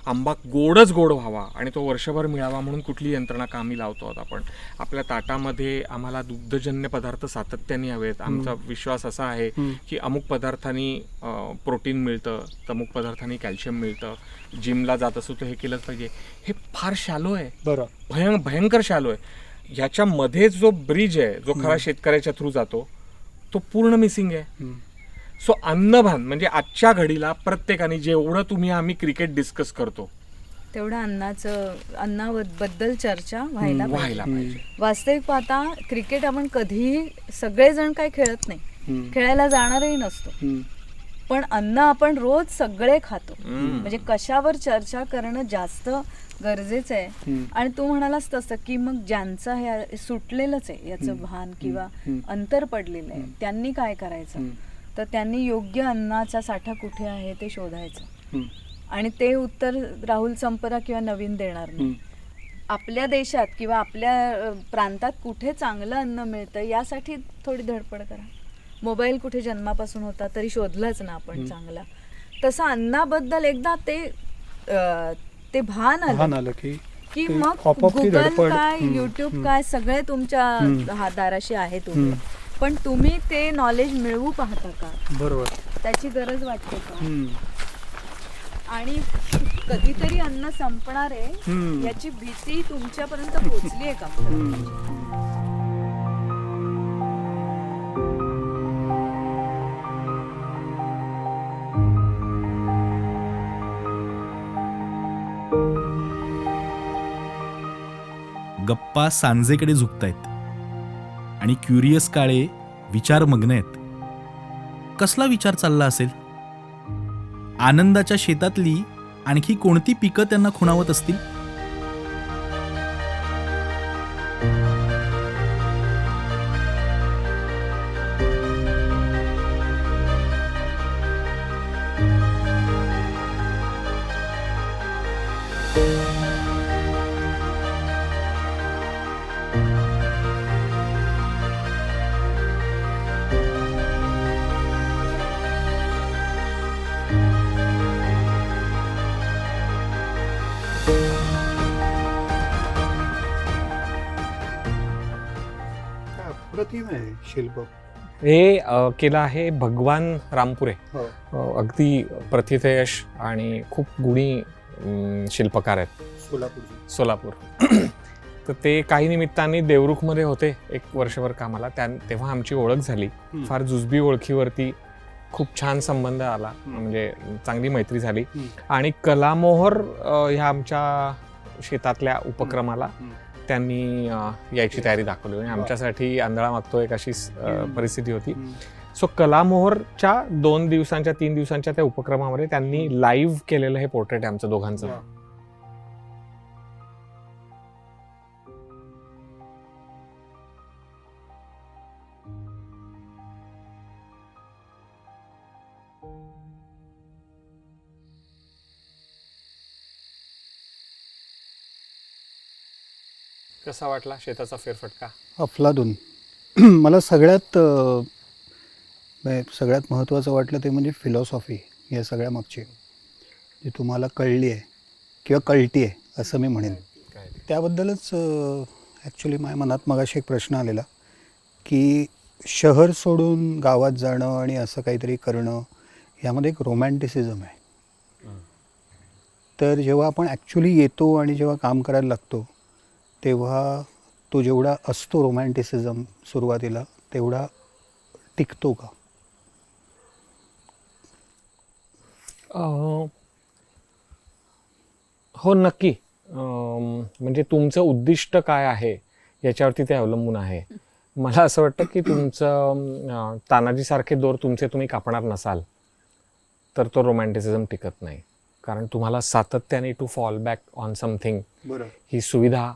आंबा गोडच गोड व्हावा आणि तो वर्षभर मिळावा म्हणून कुठली यंत्रणा कामी लावतो आहोत आपण. आपल्या ताटामध्ये आम्हाला दुग्धजन्य पदार्थ सातत्याने हवेत. आमचा विश्वास असा आहे की अमुक पदार्थांनी प्रोटीन मिळतं, अमुक पदार्थांनी कॅल्शियम मिळतं, जिमला जात असतो तर हे केलंच पाहिजे. हे फार शालो आहे, बरं, भयंकर शालो आहे. ह्याच्यामध्ये जो ब्रिज आहे, जो खरा शेतकऱ्याच्या थ्रू जातो, तो पूर्ण मिसिंग आहे. सो अन्नभान म्हणजे आजच्या घडीला प्रत्येकाने, जेवढं तुम्ही आम्ही क्रिकेट डिस्कस करतो तेवढं अन्नाबद्दल चर्चा व्हायला पाहिजे. वास्तविक पाहता क्रिकेट आपण कधीही सगळेजण काही खेळत नाही, खेळायला जाणारही नसतो, पण अन्न आपण रोज सगळे खातो. म्हणजे कशावर चर्चा करणं जास्त गरजेचं आहे. आणि तू म्हणालास तसं की मग ज्यांचं हे सुटलेलंच आहे याचं भान किंवा अंतर पडलेलं आहे, त्यांनी काय करायचं, तर त्यांनी योग्य अन्नाचा साठा कुठे आहे ते शोधायचं. आणि ते उत्तर राहुल संपरा किंवा नवीन देणार नाही. आपल्या देशात किंवा आपल्या प्रांतात कुठे चांगलं अन्न मिळतं यासाठी थोडी धडपड करा. मोबाईल कुठे जन्मापासून होता तरी शोधलाच ना आपण चांगला. तसं अन्नाबद्दल एकदा ते भान आलं की की ते मग आपोआप ती गुगल धडपड. काय, युट्यूब काय, सगळे तुमच्या हाताराशी आहेत उभे. पण तुम्ही ते नॉलेज मिळवू पाहता का? बरोबर. त्याची गरज वाटते का? आणि कधीतरी अन्न संपणार आहे याची भीती तुमच्यापर्यंत पोहोचली आहे का? गप्पा सांजेकडे झुकतायत आणि क्युरियस काळे विचारमग्न आहेत. कसला विचार चालला असेल? आनंदाच्या शेतातली आणखी कोणती पिकं त्यांना खुणावत असतील? अप्रतिम आहे शिल्प. हे केलं आहे भगवान रामपुरे. हो. अगदी प्रथितयश आणि खूप गुणी शिल्पकार आहेत, सोलापूर. तर ते काही निमित्ताने देवरुखमध्ये होते एक वर्षभर कामाला. तेव्हा आमची ओळख झाली. फार जुजबी ओळखीवरती खूप छान संबंध आला, म्हणजे चांगली मैत्री झाली. आणि कलामोहर ह्या आमच्या शेतातल्या उपक्रमाला त्यांनी यायची तयारी दाखवली. म्हणजे आमच्यासाठी आंधळा मागतो एक अशी परिस्थिती होती. सो कलामोहरच्या 2 दिवसांच्या 3 दिवसांच्या त्या उपक्रमामध्ये त्यांनी लाईव्ह केलेलं हे पोर्ट्रेट आहे आमचं दोघांचं. कसा वाटला शेताचा फेरफटका? अफलातून. मला सगळ्यात महत्त्वाचं वाटलं ते म्हणजे फिलॉसॉफी या सगळ्या मागची, जी तुम्हाला कळली आहे किंवा कळती आहे असं मी म्हणेन. त्याबद्दलच ॲक्च्युली माझ्या मनात मगाशी एक प्रश्न आलेला की शहर सोडून गावात जाणं आणि असं काहीतरी करणं यामध्ये एक रोमॅन्टिसिझम आहे. तर जेव्हा आपण ॲक्च्युली येतो आणि जेव्हा काम करायला लागतो तेव्हा तो जेवढा असतो रोमॅन्टिसिझम सुरुवातीला तेवढा टिकतो का? हो, नक्की. म्हणजे तुमचं उद्दिष्ट काय आहे याच्यावरती ते अवलंबून आहे. मला असं वाटतं की तुमचं तानाजीसारखे दोर तुम्ही कापणार नसाल तर तो रोमॅन्टिसिझम टिकत नाही. कारण तुम्हाला सातत्याने to fall back on something ही सुविधा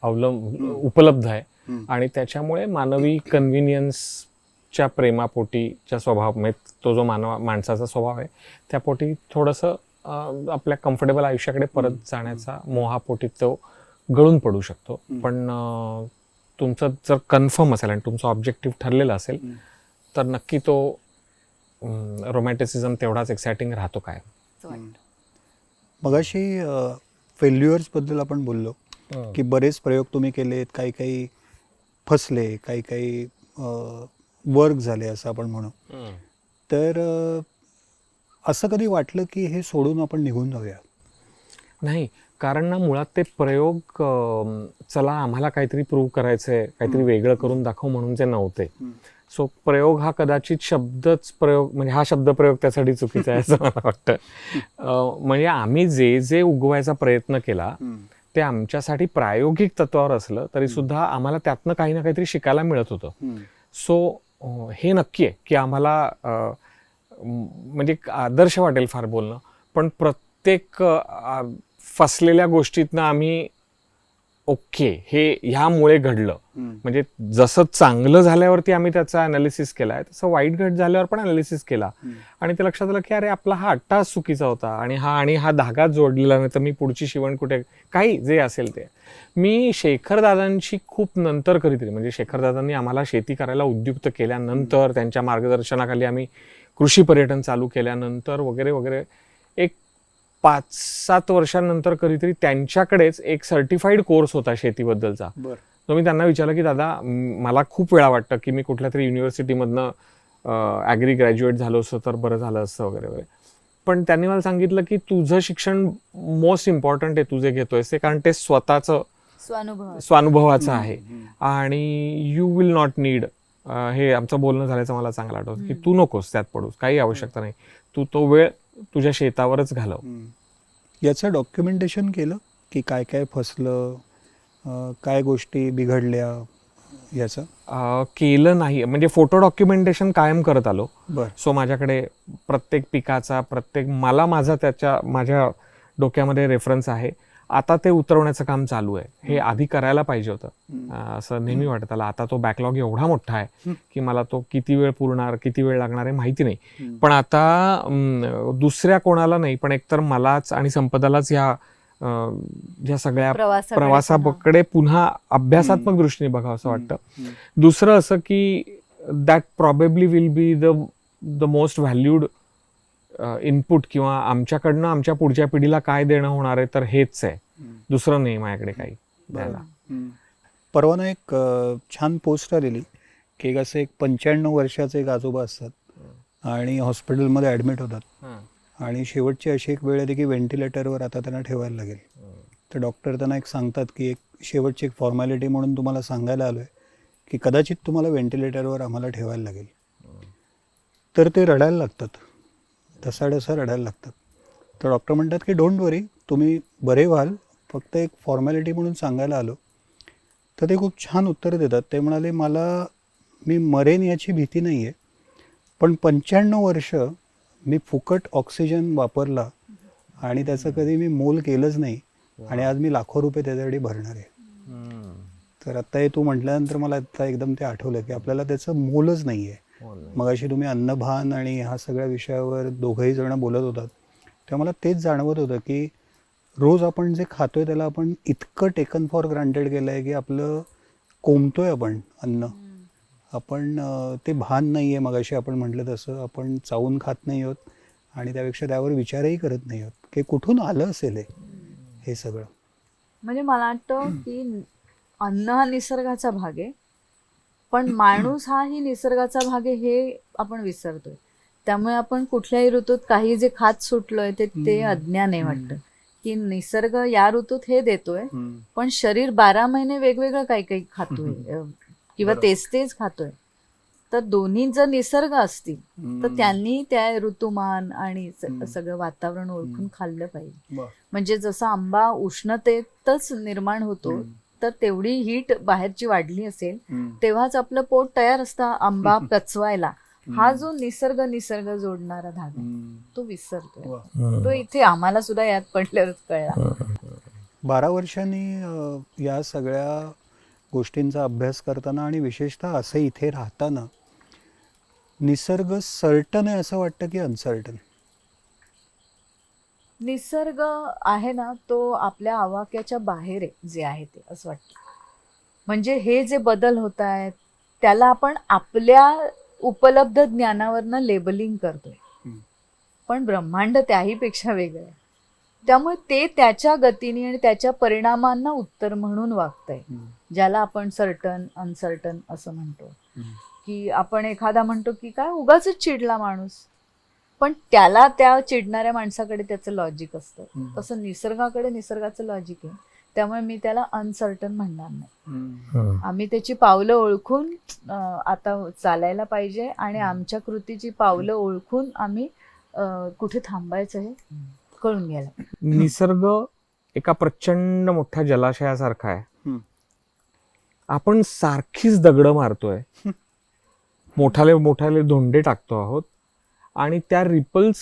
उपलब्ध आहे. आणि त्याच्यामुळे मानवी कन्व्हिनियन्सच्या प्रेमापोटीच्या स्वभाव, म्हणजे तो जो माणसाचा स्वभाव आहे त्यापोटी थोडंसं आपल्या कम्फर्टेबल आयुष्याकडे परत जाण्याचा मोहापोटी तो गळून पडू शकतो. पण तुमचं जर कन्फर्म असेल आणि तुमचं ऑब्जेक्टिव्ह ठरलेलं असेल तर नक्की तो रोमॅन्टिसिझम तेवढाच एक्सायटिंग राहतो काय. मगाशी फेल्युअर्सबद्दल आपण बोललो की बरेच प्रयोग तुम्ही केलेत, काही फसले, काही वर्क झाले असं आपण म्हणू. तर असं कधी वाटलं की हे सोडून आपण निघून जाऊया? नाही, कारण ना मुळात ते प्रयोग चला आम्हाला काहीतरी प्रूव्ह करायचंय, काहीतरी वेगळं करून दाखव म्हणूनचे नव्हते. सो प्रयोग हा कदाचित शब्दच प्रयोग, म्हणजे हा शब्द प्रयोग त्यासाठी चुकीचा आहे असं मला वाटतं. म्हणजे आम्ही जे उगवायचा प्रयत्न केला ते आमच्यासाठी प्रायोगिक तत्वावर असलं तरी सुद्धा आम्हाला त्यातनं काही ना काहीतरी शिकायला मिळत होतं. सो हे नक्की आहे की आम्हाला म्हणजे आदर्श वाटेल फार बोलणं, पण प्रत्येक फसलेल्या गोष्टीतनं आम्ही ओके हे ह्यामुळे घडलं. म्हणजे जसं चांगलं झाल्यावरती आम्ही त्याचा अनालिसिस केलाय तसं वाईट घट झाल्यावर पण अनालिसिस केला आणि ते लक्षात आलं की अरे आपला हा अट्टास चुकीचा होता आणि हा धागा जोडलेला नाही तर मी पुढची शिवण कुठे काही जे असेल ते. मी शेखर दादांशी खूप नंतर कधीतरी म्हणजे शेखर दादांनी आम्हाला शेती करायला उद्युक्त केल्यानंतर त्यांच्या मार्गदर्शनाखाली आम्ही कृषी पर्यटन चालू केल्यानंतर वगैरे वगैरे एक 5-7 वर्षांनंतर कधीतरी त्यांच्याकडेच एक सर्टिफाईड कोर्स होता शेतीबद्दलचा. तो मी त्यांना विचारलं की दादा मला खूप वेळा वाटतं की मी कुठल्या तरी युनिव्हर्सिटीमधनं ॲग्री ग्रॅज्युएट झालो असतं तर बरं झालं असतं वगैरे वगैरे. पण त्यांनी मला सांगितलं की तुझं शिक्षण मोस्ट इम्पॉर्टंट आहे तू जे घेतोयस ते, कारण ते स्वतःचं स्वानुभवाचं आहे आणि यू विल नॉट नीड हे आमचं बोलणं झाल्याचं मला चांगलं आठवतं की तू नकोस त्यात पडूस, काही आवश्यकता नाही, तू तो वेळ तुझ्या शेतावरच घालव. याचं डॉक्युमेंटेशन केलं की काय काय फसलं, काय गोष्टी बिघडल्या याचं? केलं नाही, म्हणजे फोटो डॉक्युमेंटेशन कायम करत आलो. बरं. सो माझ्याकडे प्रत्येक पिकाचा माझ्या डोक्यामध्ये रेफरन्स आहे. आता ते उतरवण्याचं काम चालू आहे. हे आधी करायला पाहिजे होतं असं नेहमी वाटत आलं. आता तो बॅकलॉग एवढा मोठा आहे की मला तो किती वेळ पुरणार, किती वेळ लागणार आहे माहिती नाही. पण आता दुसऱ्या कोणाला नाही पण एकतर मलाच आणि संपदालाच ह्या सगळ्या प्रवासाकडे पुन्हा अभ्यासात्मक दृष्टीने बघावं असं वाटतं. दुसरं असं की that probably will be the most valued input किंवा आमच्याकडनं आमच्या पुढच्या पिढीला काय देणं होणार आहे तर हेच आहे, दुसरं नाही माझ्याकडे काही द्यायला. परवा ना एक छान पोस्ट आलेली की असं एक 95 वर्षाचे एक आजोबा असतात आणि हॉस्पिटलमध्ये ॲडमिट होतात आणि शेवटची अशी एक वेळ येते की व्हेंटिलेटरवर आता त्यांना ठेवायला लागेल. तर डॉक्टर त्यांना एक सांगतात की एक शेवटची एक फॉर्मॅलिटी म्हणून तुम्हाला सांगायला आलो आहे की कदाचित तुम्हाला व्हेंटिलेटरवर आम्हाला ठेवायला लागेल. तर ते रडायला लागतात, ढसाढसा रडायला लागतात. तर डॉक्टर म्हणतात की डोंट वरी, तुम्ही बरे व्हाल, फक्त एक फॉर्मॅलिटी म्हणून सांगायला आलो. तर ते खूप छान उत्तर देतात. ते म्हणाले मी मरेन याची भीती नाही आहे, पण 95 वर्ष मी फुकट ऑक्सिजन वापरला आणि त्याचं कधी मी मोल केलंच नाही आणि आज मी लाखो रुपये त्याच्यासाठी भरणार आहे. तर आता हे तू म्हटल्यानंतर मला आता एकदम ते आठवलं की आपल्याला त्याचं मोलच नाही आहे. मग अशी तुम्ही अन्नभान आणि ह्या सगळ्या विषयावर दोघंही जण बोलत होतात तेव्हा मला तेच जाणवत होतं की रोज आपण जे खातोय त्याला आपण इतकं टेकन फॉर ग्रांटेड केलं आहे की आपलं कोंबतोय आपण अन्न, आपण ते भान नाही आहे. मगाशी आपण म्हटलं तसं आपण चावून खात नाही आहोत आणि त्यापेक्षा त्यावर विचारही करत नाही आहोत की कुठून आलं असेल हे सगळं. म्हणजे मला वाटतं की अन्न हा निसर्गाचा भाग आहे, पण माणूस हाही निसर्गाचा भाग आहे हे आपण विसरतोय. त्यामुळे आपण कुठल्याही ऋतूत काही जे खात सुटलोय ते अज्ञान आहे. वाटतं की निसर्ग या ऋतूत हे देतोय पण शरीर 12 महिने वेगवेगळं काही काही खातोय किंवा तेच खातोय. तर दोन्ही जर निसर्ग असतील तर त्यांनी त्या ऋतुमान आणि सगळं वातावरण ओळखून खाल्लं पाहिजे. म्हणजे जसं आंबा उष्णतेतच निर्माण होतो तर तेवढी हीट बाहेरची वाढली असेल तेव्हाच आपलं पोट तयार असतं आंबा पचवायला. हा जो निसर्ग जोडणारा धागा तो विसरतोय. तो इथे आम्हाला सुद्धा यात पडल्यावरच कळला. 12 वर्षांनी या सगळ्या गोष्टींचा अभ्यास करताना आणि विशेषतः असं इथे राहताना निसर्ग सर्टन आहे असं वाटतं की अनसर्टन? निसर्ग आहे ना तो आपल्या आवाक्याच्या बाहेर आहे जे आहे ते असं वाटतं. म्हणजे हे जे बदल होत आहेत त्याला आपण आपल्या उपलब्ध ज्ञानावरनं लेबलिंग करतोय, पण ब्रह्मांड त्याही पेक्षा वेगळं आहे. त्यामुळे ते त्याच्या गतीने आणि त्याच्या परिणामांना उत्तर म्हणून वागतंय, ज्याला आपण सर्टन अनसर्टन असं म्हणतो. की आपण एखादा म्हणतो की काय उगाच चिडला माणूस, पण त्याला त्या चिडणाऱ्या माणसाकडे त्याचं लॉजिक असतं. तसं निसर्गाकडे निसर्गाचं लॉजिक आहे. त्यामुळे मी त्याला अनसर्टन म्हणणार नाही. आम्ही त्याची पावलं ओळखून आता चालायला पाहिजे आणि आमच्या कृतीची पावलं ओळखून आम्ही कुठे थांबायचं हे कळून घ्यायला. निसर्ग एका प्रचंड मोठ्या जलाशयासारखा आहे. आपण सारखीच दगडं मारतोय, मोठाले धोंडे टाकतो आहोत आणि त्या रिपल्स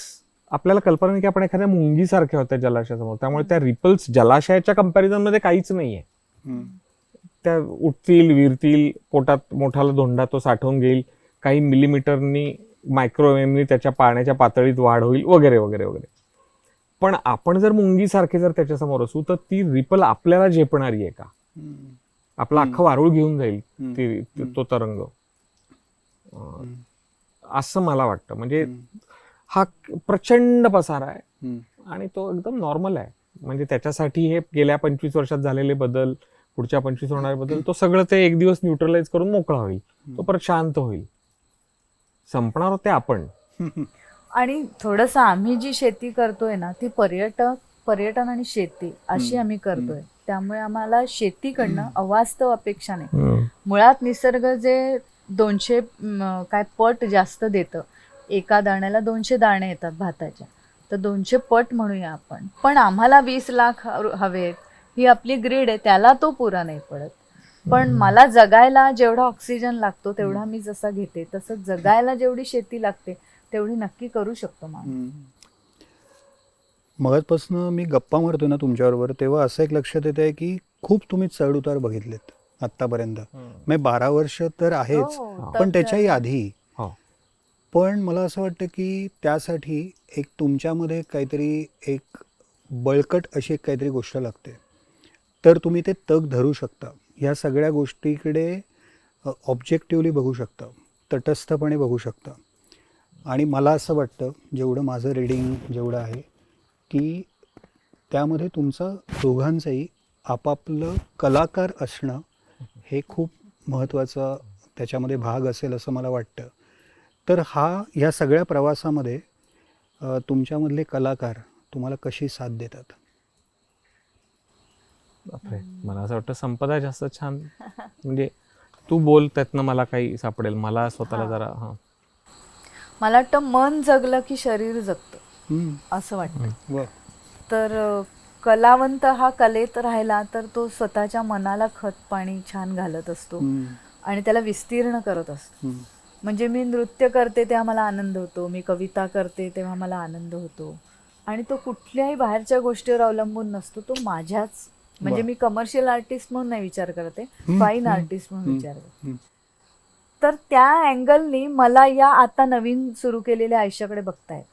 आपल्याला कल्पना नाही की आपण एखाद्या मुंगीसारख्या होत्या जलाशयासमोर. त्यामुळे त्या रिपल्स जलाशयाच्या कंपॅरिझन मध्ये काहीच नाहीये. त्या उठतील, विरतील, पोटात मोठाला धोंडा तो साठवून घेईल, काही मिलीमीटरनी मायक्रोवेव्हनी त्याच्या पाण्याच्या पातळीत वाढ होईल वगैरे वगैरे वगैरे. पण आपण जर मुंगीसारखे जर त्याच्यासमोर असू तर ती रिपल आपल्याला झेपणारी आहे का? आपला अख्खं वारूळ घेऊन जाईल तो तरंग, असं मला वाटतं. म्हणजे हा प्रचंड पसारा आहे आणि तो एकदम नॉर्मल आहे. म्हणजे त्याच्यासाठी हे गेल्या 25 वर्षात झालेले बदल, पुढच्या 25 होणारे बदल, तो सगळं ते एक दिवस न्यूट्रलाइज करून मोकळा होईल, तो परत शांत होईल. संपणार होते आपण. आणि थोडंसं आम्ही जी शेती करतोय ना ती पर्यटन आणि शेती अशी आम्ही करतोय. त्यामुळे आम्हाला शेतीकडनं अवास्तव अपेक्षा नाही. मुळात निसर्ग जे 200 काय पट जास्त देतं, एका दाण्याला 200 दाणे येतात भाताच्या, तर 200 पट म्हणूया आपण. पण आम्हाला 20 लाख हवेत, ही आपली ग्रीड आहे, त्याला तो पुरा नाही पडत. पण मला जगायला जेवढा ऑक्सिजन लागतो तेवढा मी जसा घेते, तसं जगायला जेवढी शेती लागते तेवढी नक्की करू शकतो माणूस. मगाचपासून मी गप्पा मारतोय ना तुमच्याबरोबर, तेव्हा असं एक लक्षात येत आहे की खूप तुम्ही चढ उतार बघितलेत आत्तापर्यंत. म्हणजे 12 वर्ष तर आहेच, हो, पण त्याच्याही आधी. हो. पण मला असं वाटतं की त्यासाठी एक तुमच्यामध्ये काहीतरी एक बळकट अशी एक काहीतरी गोष्ट लागते, तर तुम्ही ते तग धरू शकता. ह्या सगळ्या गोष्टीकडे ऑब्जेक्टिव्हली बघू शकता, तटस्थपणे बघू शकता. आणि मला असं वाटतं, जेवढं माझं रीडिंग जेवढं आहे, की त्यामध्ये तुमचं दोघांचंही आपापलं कलाकार असणं हे खूप महत्त्वाचा त्याच्यामध्ये भाग असेल असं मला वाटतं. तर ह्या सगळ्या प्रवासामध्ये तुमच्यामधले कलाकार तुम्हाला कशी साथ देतात? बापरे, मला असं वाटतं संपदा जास्त छान. म्हणजे तू बोल, त्यातनं मला काही सापडेल. मला स्वतःला जरा मला वाटतं मन जगलं की शरीर जगतं असं वाटतं. वा. तर कलावंत हा कलेत राहिला तर तो स्वतःच्या मनाला खत पाणी छान घालत असतो आणि त्याला विस्तीर्ण करत असतो. म्हणजे मी नृत्य करते तेव्हा मला आनंद होतो, मी कविता करते तेव्हा मला आनंद होतो, आणि तो कुठल्याही बाहेरच्या गोष्टीवर अवलंबून नसतो. तो माझ्याच, म्हणजे मी कमर्शियल आर्टिस्ट म्हणून नाही विचार करते, फाईन आर्टिस्ट म्हणून विचार करते. तर त्या अँगलनी मला या आता नवीन सुरू केलेल्या आयुष्याकडे बघतायत.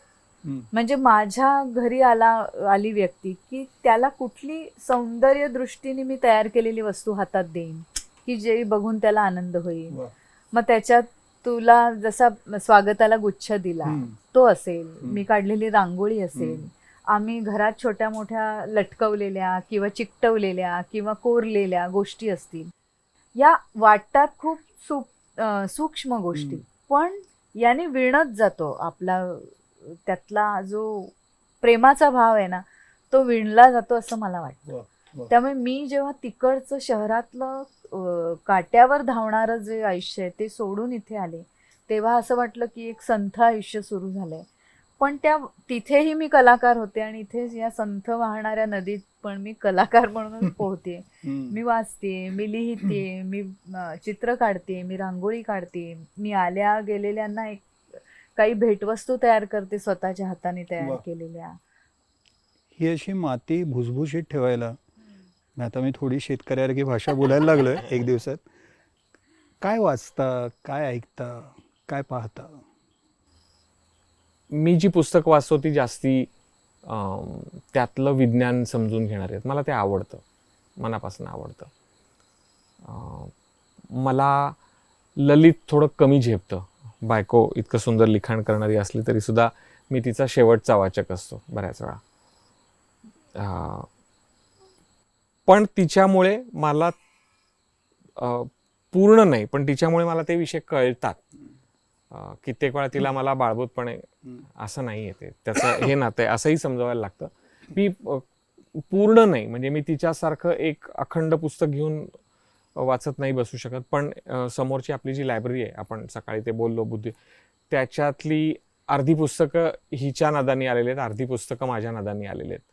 म्हणजे माझ्या घरी आली व्यक्ती की त्याला कुठली सौंदर्य दृष्टीने मी तयार केलेली वस्तू हातात देईन की जे बघून त्याला आनंद होईल. मग त्याच्यात तुला जसा स्वागताला गुच्छ दिला तो असेल, मी काढलेली रांगोळी असेल, आम्ही घरात छोट्या मोठ्या लटकवलेल्या किंवा चिकटवलेल्या किंवा कोरलेल्या गोष्टी असतील, या वाटतात खूप सूक्ष्म गोष्टी, पण याने विणत जातो आपला त्यातला जो प्रेमाचा भाव आहे ना तो विणला जातो असं मला वाटतं. त्यामुळे मी जेव्हा तिकडचं शहरातलं काट्यावर धावणारं जे आयुष्य आहे ते सोडून इथे आले, तेव्हा असं वाटलं की एक संथ आयुष्य सुरू झालंय. पण तिथेही मी कलाकार होते आणि इथे या संथ वाहणाऱ्या नदीत पण मी कलाकार म्हणून पोहते. मी वाचते, मी लिहिते, मी चित्र काढते, मी रांगोळी काढते, मी आल्या गेलेल्यांना काही भेटवस्तू तयार करते स्वतःच्या हाताने तयार केलेल्या. ही अशी माती भुसभुशीत ठेवायला, आता मी थोडी शेतकऱ्यासारखी भाषा बोलायला लागलोय एक दिवसात. काय वाचता, काय ऐकता, काय पाहता? मी जी पुस्तक वाचतो ती जास्ती त्यातलं विज्ञान समजून घेणार आहेत. मला ते आवडतं, मनापासून आवडतं. मला ललित थोडं कमी झेपतं. बायको इतकं सुंदर लिखाण करणारी असली तरी सुद्धा मी तिचा शेवटचा वाचक असतो बऱ्याच वेळा. पण तिच्यामुळे मला पूर्ण नाही, पण तिच्यामुळे मला ते विषय कळतात. कित्येक वेळा तिला मला बाळबूतपणे असं नाही येते, त्याचं हे नातं आहे असंही समजावायला लागतं. मी पूर्ण नाही, म्हणजे मी तिच्यासारखं एक अखंड पुस्तक घेऊन वाचत नाही बसू शकत. पण समोरची आपली जी लायब्ररी आहे, आपण सकाळी ते बोललो बुद्धी, त्याच्यातली अर्धी पुस्तकं हिच्या नादानी आलेली आहेत, अर्धी पुस्तकं माझ्या नादानी आलेली आहेत.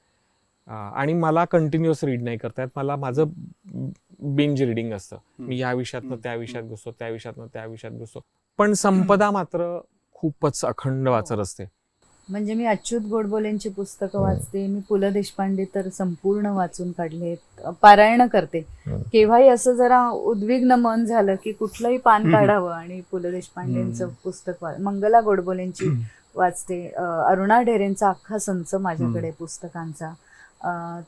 आणि मला कंटिन्युअस रीड नाही करता येत. मला माझं बिंज रिडिंग असतं. मी या विषयातनं त्या विषयात घुसतो, त्या विषयातनं त्या विषयात घुसतो. पण संपदा मात्र खूपच अखंड वाचत असते. म्हणजे मी अच्युत गोडबोलेंची पुस्तकं वाचते, मी पु ल देशपांडे तर संपूर्ण वाचून काढलेत, पारायण करते. केव्हाही असं जरा उद्विग्न मन झालं की कुठलंही पान काढावं आणि पु ल देशपांडेंचं पुस्तक मंगला गोडबोलेंची वाचते. अरुणा ढेरेंचा अख्खा संच माझ्याकडे पुस्तकांचा.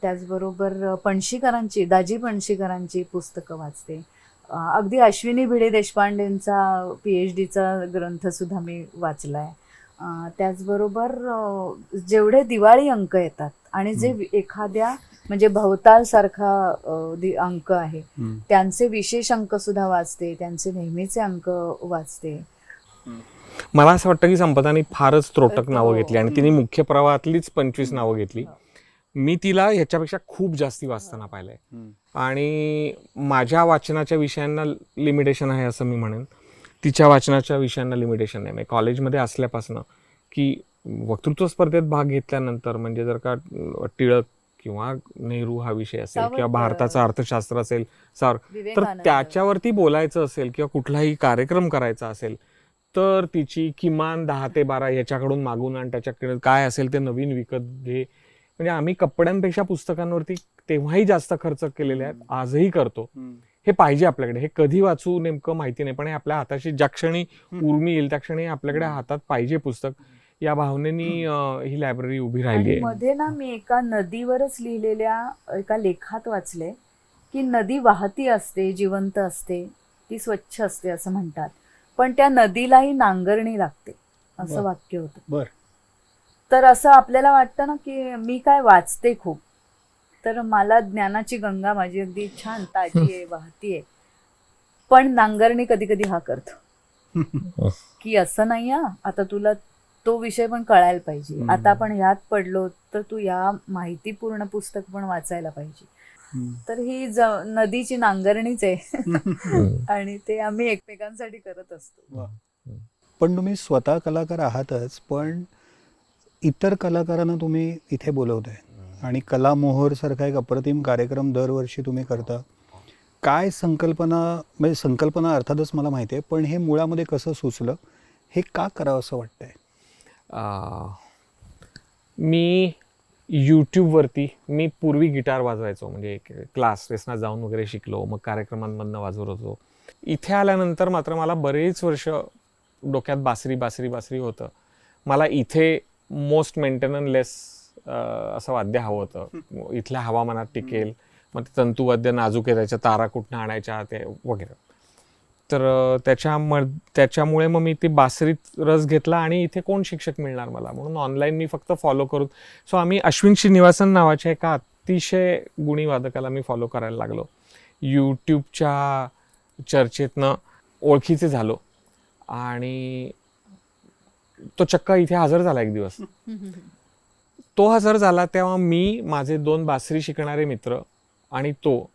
त्याचबरोबर पणशीकरांची, दाजी पणशीकरांची पुस्तकं वाचते. अगदी अश्विनी भिडे देशपांडेंचा PhDचा ग्रंथ सुद्धा मी वाचलाय. त्याचबरोबर जेवढे दिवाळी अंक येतात आणि जे एखाद्या म्हणजे भवताल सारखा अंक आहे त्यांचे विशेष अंक सुद्धा वाचते, त्यांचे नेहमीचे अंक वाचते. मला असं वाटतं की संपदाने फारच त्रोटक नावं घेतली आणि तिने मुख्य प्रवाहातलीच 25 नावं घेतली. मी तिला ह्याच्यापेक्षा खूप जास्ती वाचताना पाहिलंय आणि माझ्या वाचनाच्या विषयांना लिमिटेशन आहे असं मी म्हणेन. तिच्या वाचनाच्या विषयांना लिमिटेशन नाही. म्हणजे कॉलेजमध्ये असल्यापासून की वक्तृत्व स्पर्धेत भाग घेतल्यानंतर म्हणजे जर का टिळक किंवा नेहरू हा विषय असेल किंवा भारताचं अर्थशास्त्र असेल तर त्याच्यावरती बोलायचं असेल किंवा कुठलाही कार्यक्रम करायचा असेल तर तिची किमान 10 ते 12 याच्याकडून मागून आणि त्याच्याकडे काय असेल ते नवीन विकत घे. म्हणजे आम्ही कपड्यांपेक्षा पुस्तकांवरती तेव्हाही जास्त खर्च केलेले आहेत, आजही करतो. हे पाहिजे आपल्याकडे. हे कधी वाचू नेमकं माहिती नाही, पण हे आपल्या हाताशी ज्या क्षणी उर्मी येईल त्या क्षणी आपल्याकडे हातात पाहिजे पुस्तक. या भावनेनी ही लायब्ररी उभी राहिली आहे. मध्ये ना मी एका नदीवरच लिहिलेल्या एका लेखात वाचले की नदी वाहती असते, जिवंत असते, ती स्वच्छ असते असं म्हणतात, पण त्या नदीलाही नांगरणी लागते असं वाक्य होतं. बर. तर असं आपल्याला वाटतं ना की मी काय वाचते खूप, तर मला ज्ञानाची गंगा माझी अगदी छान ताजी आहे, वाहती आहे, पण नांगरणी कधी कधी हा करतो की असं नाही आता तुला तो विषय पण कळायला पाहिजे, आता आपण ह्यात पडलो तर तू या माहितीपूर्ण पुस्तक पण वाचायला पाहिजे. तर ही नदीची नांगरणीच आहे आणि ते आम्ही एकमेकांसाठी करत असतो. पण तुम्ही स्वतः कलाकार आहातच, पण इतर कलाकारांना तुम्ही इथे बोलवताय आणि कला मोहर सारखा एक अप्रतिम कार्यक्रम दरवर्षी तुम्ही करता. काय संकल्पना, म्हणजे संकल्पना अर्थातच मला माहिती आहे, पण हे मुळामध्ये कसं सुचलं, हे का करावं असं वाटतंय? मी यूट्यूबवरती मी पूर्वी गिटार वाजवायचो, म्हणजे क्लासेसना जाऊन वगैरे शिकलो, मग कार्यक्रमांमधनं वाजवत होतो. इथे आल्यानंतर मात्र मला बरेच वर्ष डोक्यात बासरी होतं. मला इथे मोस्ट मेंटेनन्सलेस असं वाद्य हवं होतं, इथल्या हवामानात टिकेल. मग ते तंतुवाद्य नाजूक आहे, त्याच्या तारा कुठनं आणायच्या ते वगैरे. तर त्याच्यामुळे मग मी ती बासरीत रस घेतला आणि इथे कोण शिक्षक मिळणार मला, म्हणून ऑनलाईन मी फक्त फॉलो करून. सो आम्ही अश्विन श्रीनिवासन नावाच्या एका अतिशय गुणी वादकाला मी फॉलो करायला लागलो. यूट्यूबच्या चर्चेतनं ओळखीचे झालो आणि तो चक्क इथे हजर झाला एक दिवस. तो हजर झाला तेव्हा मी, माझे 2 बासरी शिकणारे मित्र आणि तो,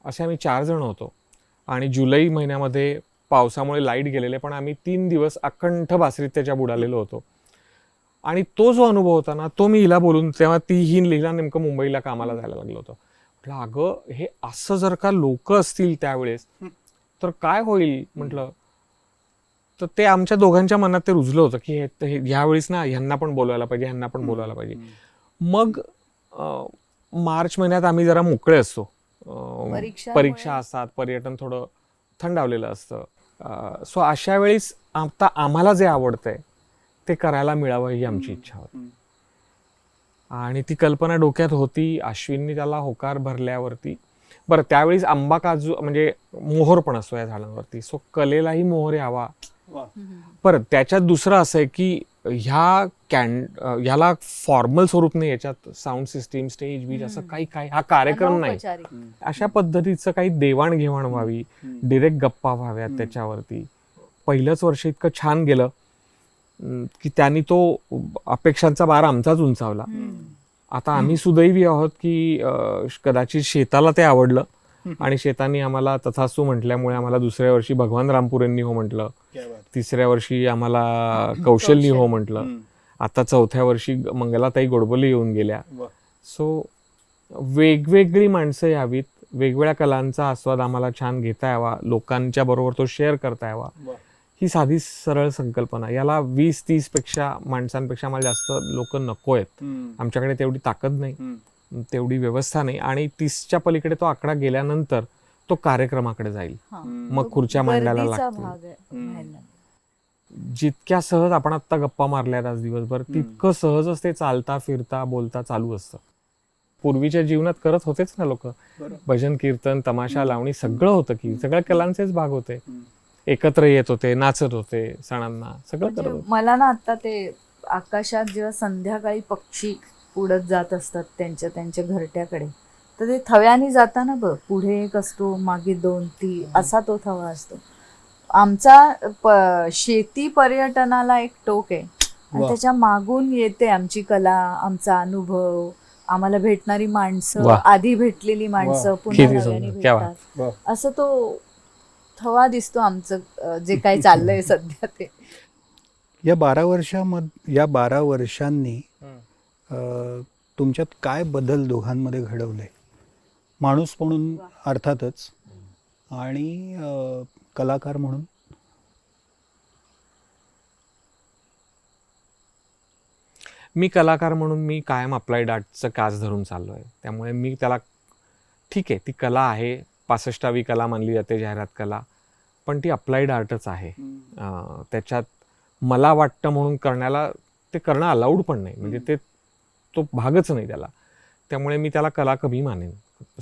असे आम्ही 4 जण होतो. आणि जुलै महिन्यामध्ये पावसामुळे लाईट गेलेले, पण आम्ही 3 दिवस अखंड बासरीत त्याच्या बुडालेलो होतो. आणि तो जो अनुभव होता ना, तो मी हिला बोलून, तेव्हा ती ही लिहिला नेमकं मुंबईला कामाला जायला लागलो होतो. म्हटलं अगं हे असं जर का लोक असतील त्यावेळेस तर काय होईल म्हटलं. तर ते आमच्या दोघांच्या मनात ते रुजलं होतं की ह्यावेळेस ना ह्यांना पण बोलवायला पाहिजे. मग मार्च महिन्यात आम्ही जरा मोकळे असतो, परीक्षा असतात, पर्यटन थोडं थंडावलेलं असतं. सो अशा वेळेस आता आम्हाला जे आवडतंय ते करायला मिळावं ही आमची इच्छा होती. आणि ती कल्पना डोक्यात होती. अश्विननी त्याला होकार भरल्यावरती, बरं त्यावेळेस आंबा काजू म्हणजे मोहर पण असतो या झाडांवरती, सो कलेलाही मोहर यावा. परत त्याच्यात दुसरं असं आहे की ह्याला फॉर्मल स्वरूप नाही, याच्यात साऊंड सिस्टीम, स्टेज बीज असं काही हा कार्यक्रम नाही. अशा पद्धतीचं काही देवाणघेवाण व्हावी, डिरेक्ट गप्पा व्हाव्यात त्याच्यावरती. पहिलंच वर्ष इतकं छान गेलं की त्यांनी तो अपेक्षांचा भार आमचाच उंचावला. आता आम्ही सुदैवी आहोत की कदाचित शेताला ते आवडलं आणि शेतांनी आम्हाला तथास्तु म्हटल्यामुळे आम्हाला दुसऱ्या वर्षी भगवान रामपुरेंनी हो म्हटलं, तिसऱ्या वर्षी आम्हाला कौशल्य हो म्हटलं, आता 4थ्या वर्षी मंगलाताई गोडबोले येऊन गेल्या. सो वेगवेगळी माणसं यावीत, वेगवेगळ्या कलांचा आस्वाद आम्हाला छान घेता यावा, लोकांच्या बरोबर तो शेअर करता यावा, ही साधी सरळ संकल्पना. याला 20-30 पेक्षा माणसांपेक्षा आम्हाला जास्त लोक नको आहेत. आमच्याकडे तेवढी ताकद नाही, तेवढी व्यवस्था नाही, आणि 30च्या पलीकडे तो आकडा गेल्यानंतर तो कार्यक्रमाकडे जाईल. हा. मग तो खुर्च्या मांडायला गर्दीचा लागतील. भाग आहे, व्हायला लागला. जितक्या सहज आपण आत्ता गप्पा मारल्यात आज दिवसभर, तितकं सहजच ते चालता फिरता बोलता चालू असतं. पूर्वीच्या जीवनात करत होतेच ना लोक. भजन कीर्तन तमाशा लावणी सगळं होतं की, सगळ्या कलांचेच भाग होते. एकत्र येत होते, नाचत होते सणांना, सगळं करत म्हणजे होते. मला ना आता ते आकाशात जेव्हा संध्याकाळी पक्षी उडत जात असतात त्यांच्या त्यांच्या घरट्याकडे, तर ते थव्याने जाताना बघ, पुढे एक असतो, मागे 2-3 असा तो थवा असतो. आमचा शेती पर्यटनाला एक टोक आहे, आणि वा. त्याच्या मागून येते आमची कला, आमचा अनुभव, आम्हाला भेटणारी माणसं, वा. आधी भेटलेली माणसं पुन्हा किती नव्याने सुंदर. क्या बात. भेटतात, असं तो थवा दिसतो आमचं जे काही चाललंय सध्या ते. या 12 वर्षांनी तुमच्यात काय बदल दोघांमध्ये घडवले, माणूस म्हणून अर्थातच, आणि कलाकार म्हणून? मी कलाकार म्हणून मी कायम अप्लाइड आर्टचं कास धरून चाललोय. त्यामुळे मी त्याला, ठीक आहे ती कला आहे, 65वी कला मानली जाते जाहिरात कला, पण ती अप्लाइड आर्टच आहे. त्याच्यात मला वाटतं म्हणून करण्याला, ते करणं अलाउड पण नाही, म्हणजे ते तो भागच नाही त्याला. त्यामुळे मी त्याला कला कमी मानेन,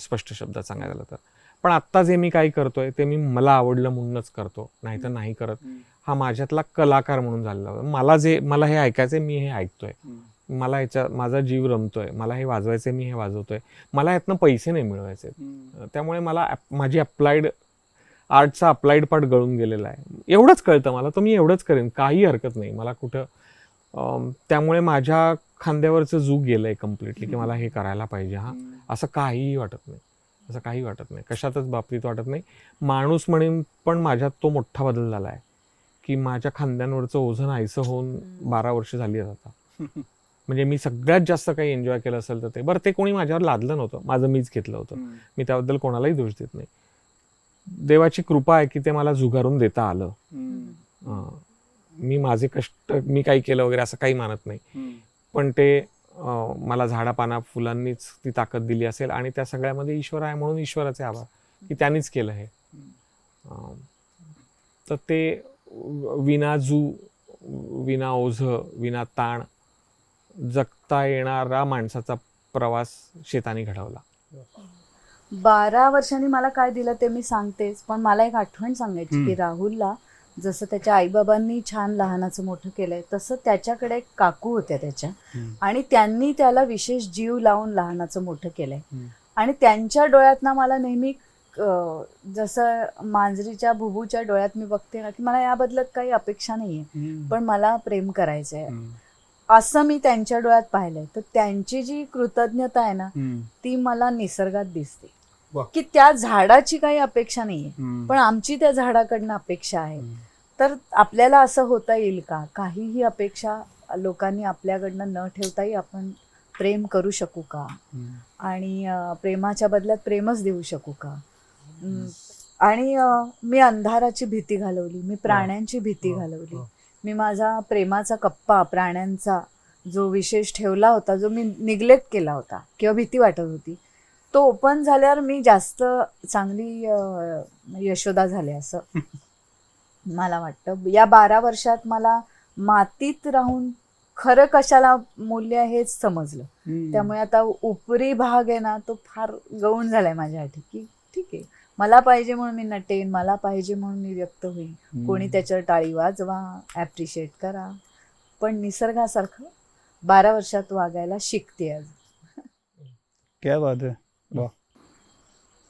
स्पष्ट शब्दात सांगायला झालं तर. पण आत्ता जे मी काही करतोय ते मी मला आवडलं म्हणूनच करतो, नाहीतर नाही करत. हा माझ्यातला कलाकार म्हणून झालेला. मला हे ऐकायचंय, मी हे ऐकतोय. मला माझा जीव रमतोय, मला हे वाजवायचंय, मी हे वाजवतोय. मला यातनं पैसे नाही मिळवायचे. त्यामुळे मला माझी अप्लाइड आर्टचा अप्लाइड पार्ट गळून गेलेला आहे. एवढंच कळतं मला, तर मी एवढंच करेन, काही हरकत नाही मला कुठं. त्यामुळे माझ्या खांद्यावरचं जूक गेलंय कम्प्लिटली की मला हे करायला पाहिजे. असं काहीही वाटत नाही, कशातच बाबतीत वाटत नाही. माणूस म्हणून पण माझ्यात तो मोठा बदल झाला आहे की माझ्या खांद्यांवरचं ओझं नाहीसं होऊन 12 वर्ष झाली आहेत आता. म्हणजे मी सगळ्यात जास्त काही एन्जॉय केलं असेल तर ते कोणी माझ्यावर लादलं नव्हतं, माझं मीच घेतलं होतं. मी त्याबद्दल कोणालाही दोष देत नाही. देवाची कृपा आहे की ते मला झुगारून देता आलं. मी माझे कष्ट, मी काही केलं वगैरे असं काही मानत नाही, पण ते मला झाडापाना फुलांनीच ती ताकद दिली असेल, आणि त्या सगळ्यामध्ये ईश्वर आहे म्हणून ईश्वराचे आभार की त्यांनीच केलं हे. तर ते विना विना ओझ, विना ताण जगता येणारा माणसाचा प्रवास शेताने घडवला. 12 वर्षांनी मला काय दिलं ते मी सांगतेच, पण मला एक आठवण सांगायची की राहुलला जसं त्याच्या आईबाबांनी छान लहानाचं मोठं केलंय, तसं त्याच्याकडे एक काकू होत्या त्याच्या, आणि त्यांनी त्याला विशेष जीव लावून लहानाचं मोठं केलंय. आणि त्यांच्या डोळ्यात ना मला नेहमी जसं मांजरीच्या बुबूच्या डोळ्यात मी बघते ना की मला या बदलत काही अपेक्षा नाहीये, पण मला प्रेम करायचंय, असं मी त्यांच्या डोळ्यात पाहिलंय. तर त्यांची जी कृतज्ञता आहे ना ती मला निसर्गात दिसते, की त्या झाडाची काही अपेक्षा नाहीये, पण आमची त्या झाडाकडनं अपेक्षा आहे. तर आपल्याला असं होता येईल का, काहीही अपेक्षा लोकांनी आपल्याकडनं न ठेवताही आपण प्रेम करू शकू का, आणि प्रेमाच्या बदल्यात प्रेमच देऊ शकू का. आणि मी अंधाराची भीती घालवली, मी प्राण्यांची भीती घालवली, मी माझा प्रेमाचा कप्पा प्राण्यांचा जो विशेष ठेवला होता, जो मी निग्लेक्ट केला होता किंवा भीती वाटत होती, तो ओपन झाल्यावर मी जास्त चांगली यशोदा झाले असं मला वाटतं. या 12 वर्षात मला मातीत राहून खरं कशाला मूल्य हेच समजलं. त्यामुळे आता उपरी भाग आहे ना तो फार गौण झालाय माझ्यासाठी, की ठीक आहे मला पाहिजे म्हणून मी नटेन, मला पाहिजे म्हणून मी व्यक्त होईन, कोणी त्याच्यावर टाळी वाजवा, ॲप्रिशिएट करा, पण निसर्गासारखं 12 वर्षात वागायला शिकते आज. क्या बात आहे. वा.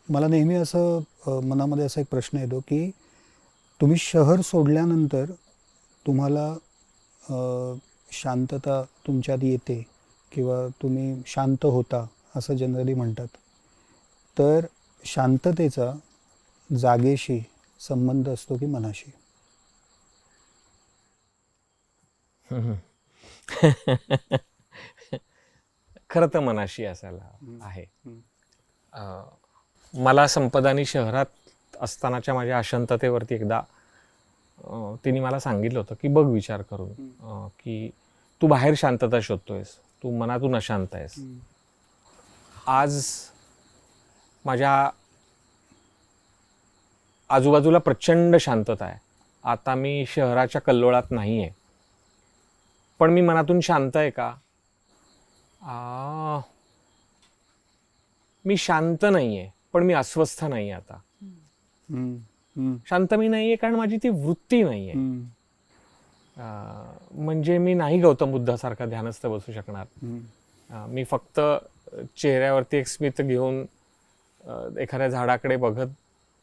मला नेहमी असं मनामध्ये असा एक प्रश्न येतो की तुम्ही शहर सोडल्यानंतर तुम्हाला शांतता तुमच्यात येते किंवा तुम्ही शांत होता असं जनरली म्हणतात. तर शांततेचा जागेशी संबंध असतो की मनाशी? खरं तर मनाशी असायला आहे. मला संपदानी शहरात असतानाच्या माझ्या अशांततेवरती एकदा तिने मला सांगितलं होतं की बघ विचार करून की तू बाहेर शांतता शोधतोयस, तू मनातून अशांत आहेस. आज माझ्या आजूबाजूला प्रचंड शांतता आहे. आता मी शहराच्या कल्लोळात नाही आहे, पण मी मनातून शांत आहे का? मी शांत नाही आहे, पण मी अस्वस्थ नाही आहे आता. शांत मी नाही आहे कारण माझी ती वृत्ती नाही आहे. म्हणजे मी नाही गौतम बुद्धासारखा ध्यानस्थ बसू शकणार. मी फक्त चेहऱ्यावरती एक स्मित घेऊन एखाद्या झाडाकडे बघत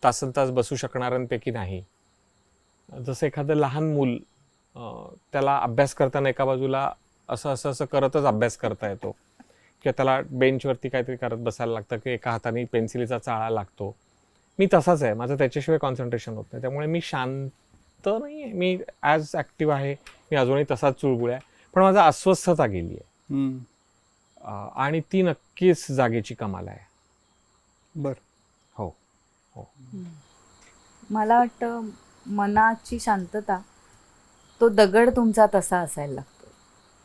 तासन तास बसू शकणाऱ्यांपैकी नाही. जसं एखादं लहान मूल, त्याला अभ्यास करताना एका बाजूला असं करतच अभ्यास करता येतो, किंवा त्याला बेंचवरती काहीतरी करत बसायला लागतं, की एका हाताने पेन्सिलीचा चाळा लागतो. मी तसाच आहे, माझं त्याच्याशिवाय कॉन्सन्ट्रेशन होत नाही. त्यामुळे मी शांत नाही आहे, मी ॲज ॲक्टिव्ह आहे, मी अजूनही तसाच चुळबुळ आहे, पण माझं अस्वस्थता गेली आहे. आणि ती नक्कीच जागेची कमाल आहे. बर. हो हो. मला वाटतं मनाची शांतता, तो दगड तुमचा तसा असायला लागतो.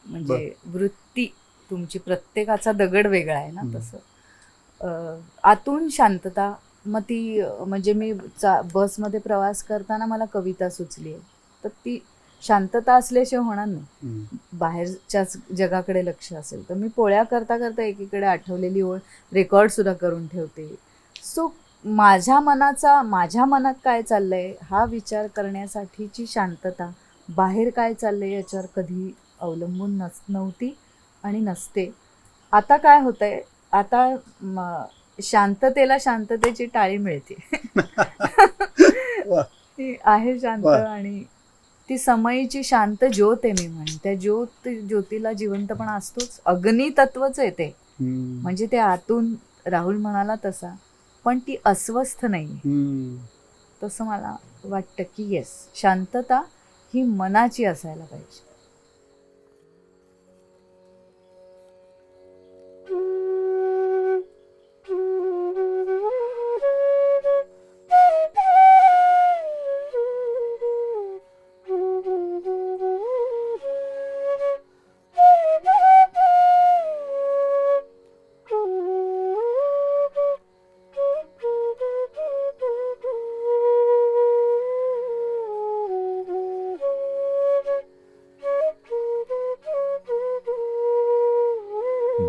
म्हणजे वृत्ती तुमची, प्रत्येकाचा दगड वेगळा आहे ना तसं. आतून शांतता, मग ती म्हणजे मी बसमध्ये प्रवास करताना मला कविता सुचली आहे, तर ती शांतता असल्याशिवाय होणार नाही. बाहेरच्याच जगाकडे लक्ष असेल तर मी पोळ्या करता करता एकीकडे आठवलेली ओळ रेकॉर्ड सुद्धा करून ठेवते. सो माझ्या मनात काय चाललंय हा विचार करण्यासाठीची शांतता बाहेर काय चाललंय याच्यावर कधी अवलंबून नव्हती आणि नसते. आता काय होतंय, आता शांततेला शांततेची टाळी मिळते. ती आहे शांत, आणि ती समयीची शांत ज्योत आहे. मी म्हणेन त्या ज्योतीला जिवंतपणा असतोच. अग्नितत्वच आहे ते, म्हणजे ते आतून राहुल म्हणाला तसा, पण ती अस्वस्थ नाही. तसं मला वाटतं की येस, शांतता ही मनाची असायला पाहिजे.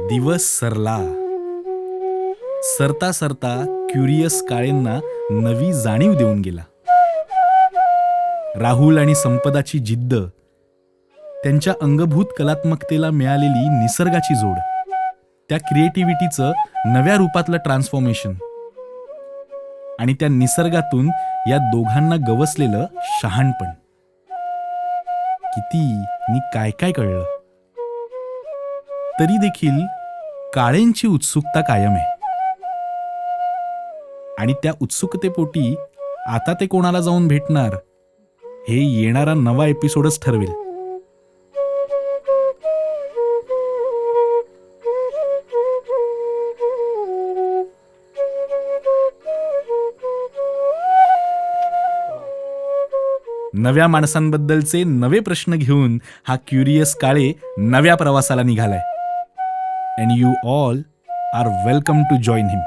दिवस सरला. सरता सरता क्युरियस काळेंना नवी जाणीव देऊन गेला. राहुल आणि संपदाची जिद्द, त्यांच्या अंगभूत कलात्मकतेला मिळालेली निसर्गाची जोड, त्या क्रिएटिव्हिटीचं नव्या रूपातलं ट्रान्सफॉर्मेशन, आणि त्या निसर्गातून या दोघांना गवसलेलं शहाणपण. किती नि काय काय कळलं. तरी देखील काळेंची उत्सुकता कायम आहे, आणि त्या उत्सुकतेपोटी आता ते कोणाला जाऊन भेटणार हे येणारा नवा एपिसोडच ठरवेल. नव्या माणसांबद्दलचे नवे प्रश्न घेऊन हा क्युरियस काळे नव्या प्रवासाला निघालाय. And you all are welcome to join him.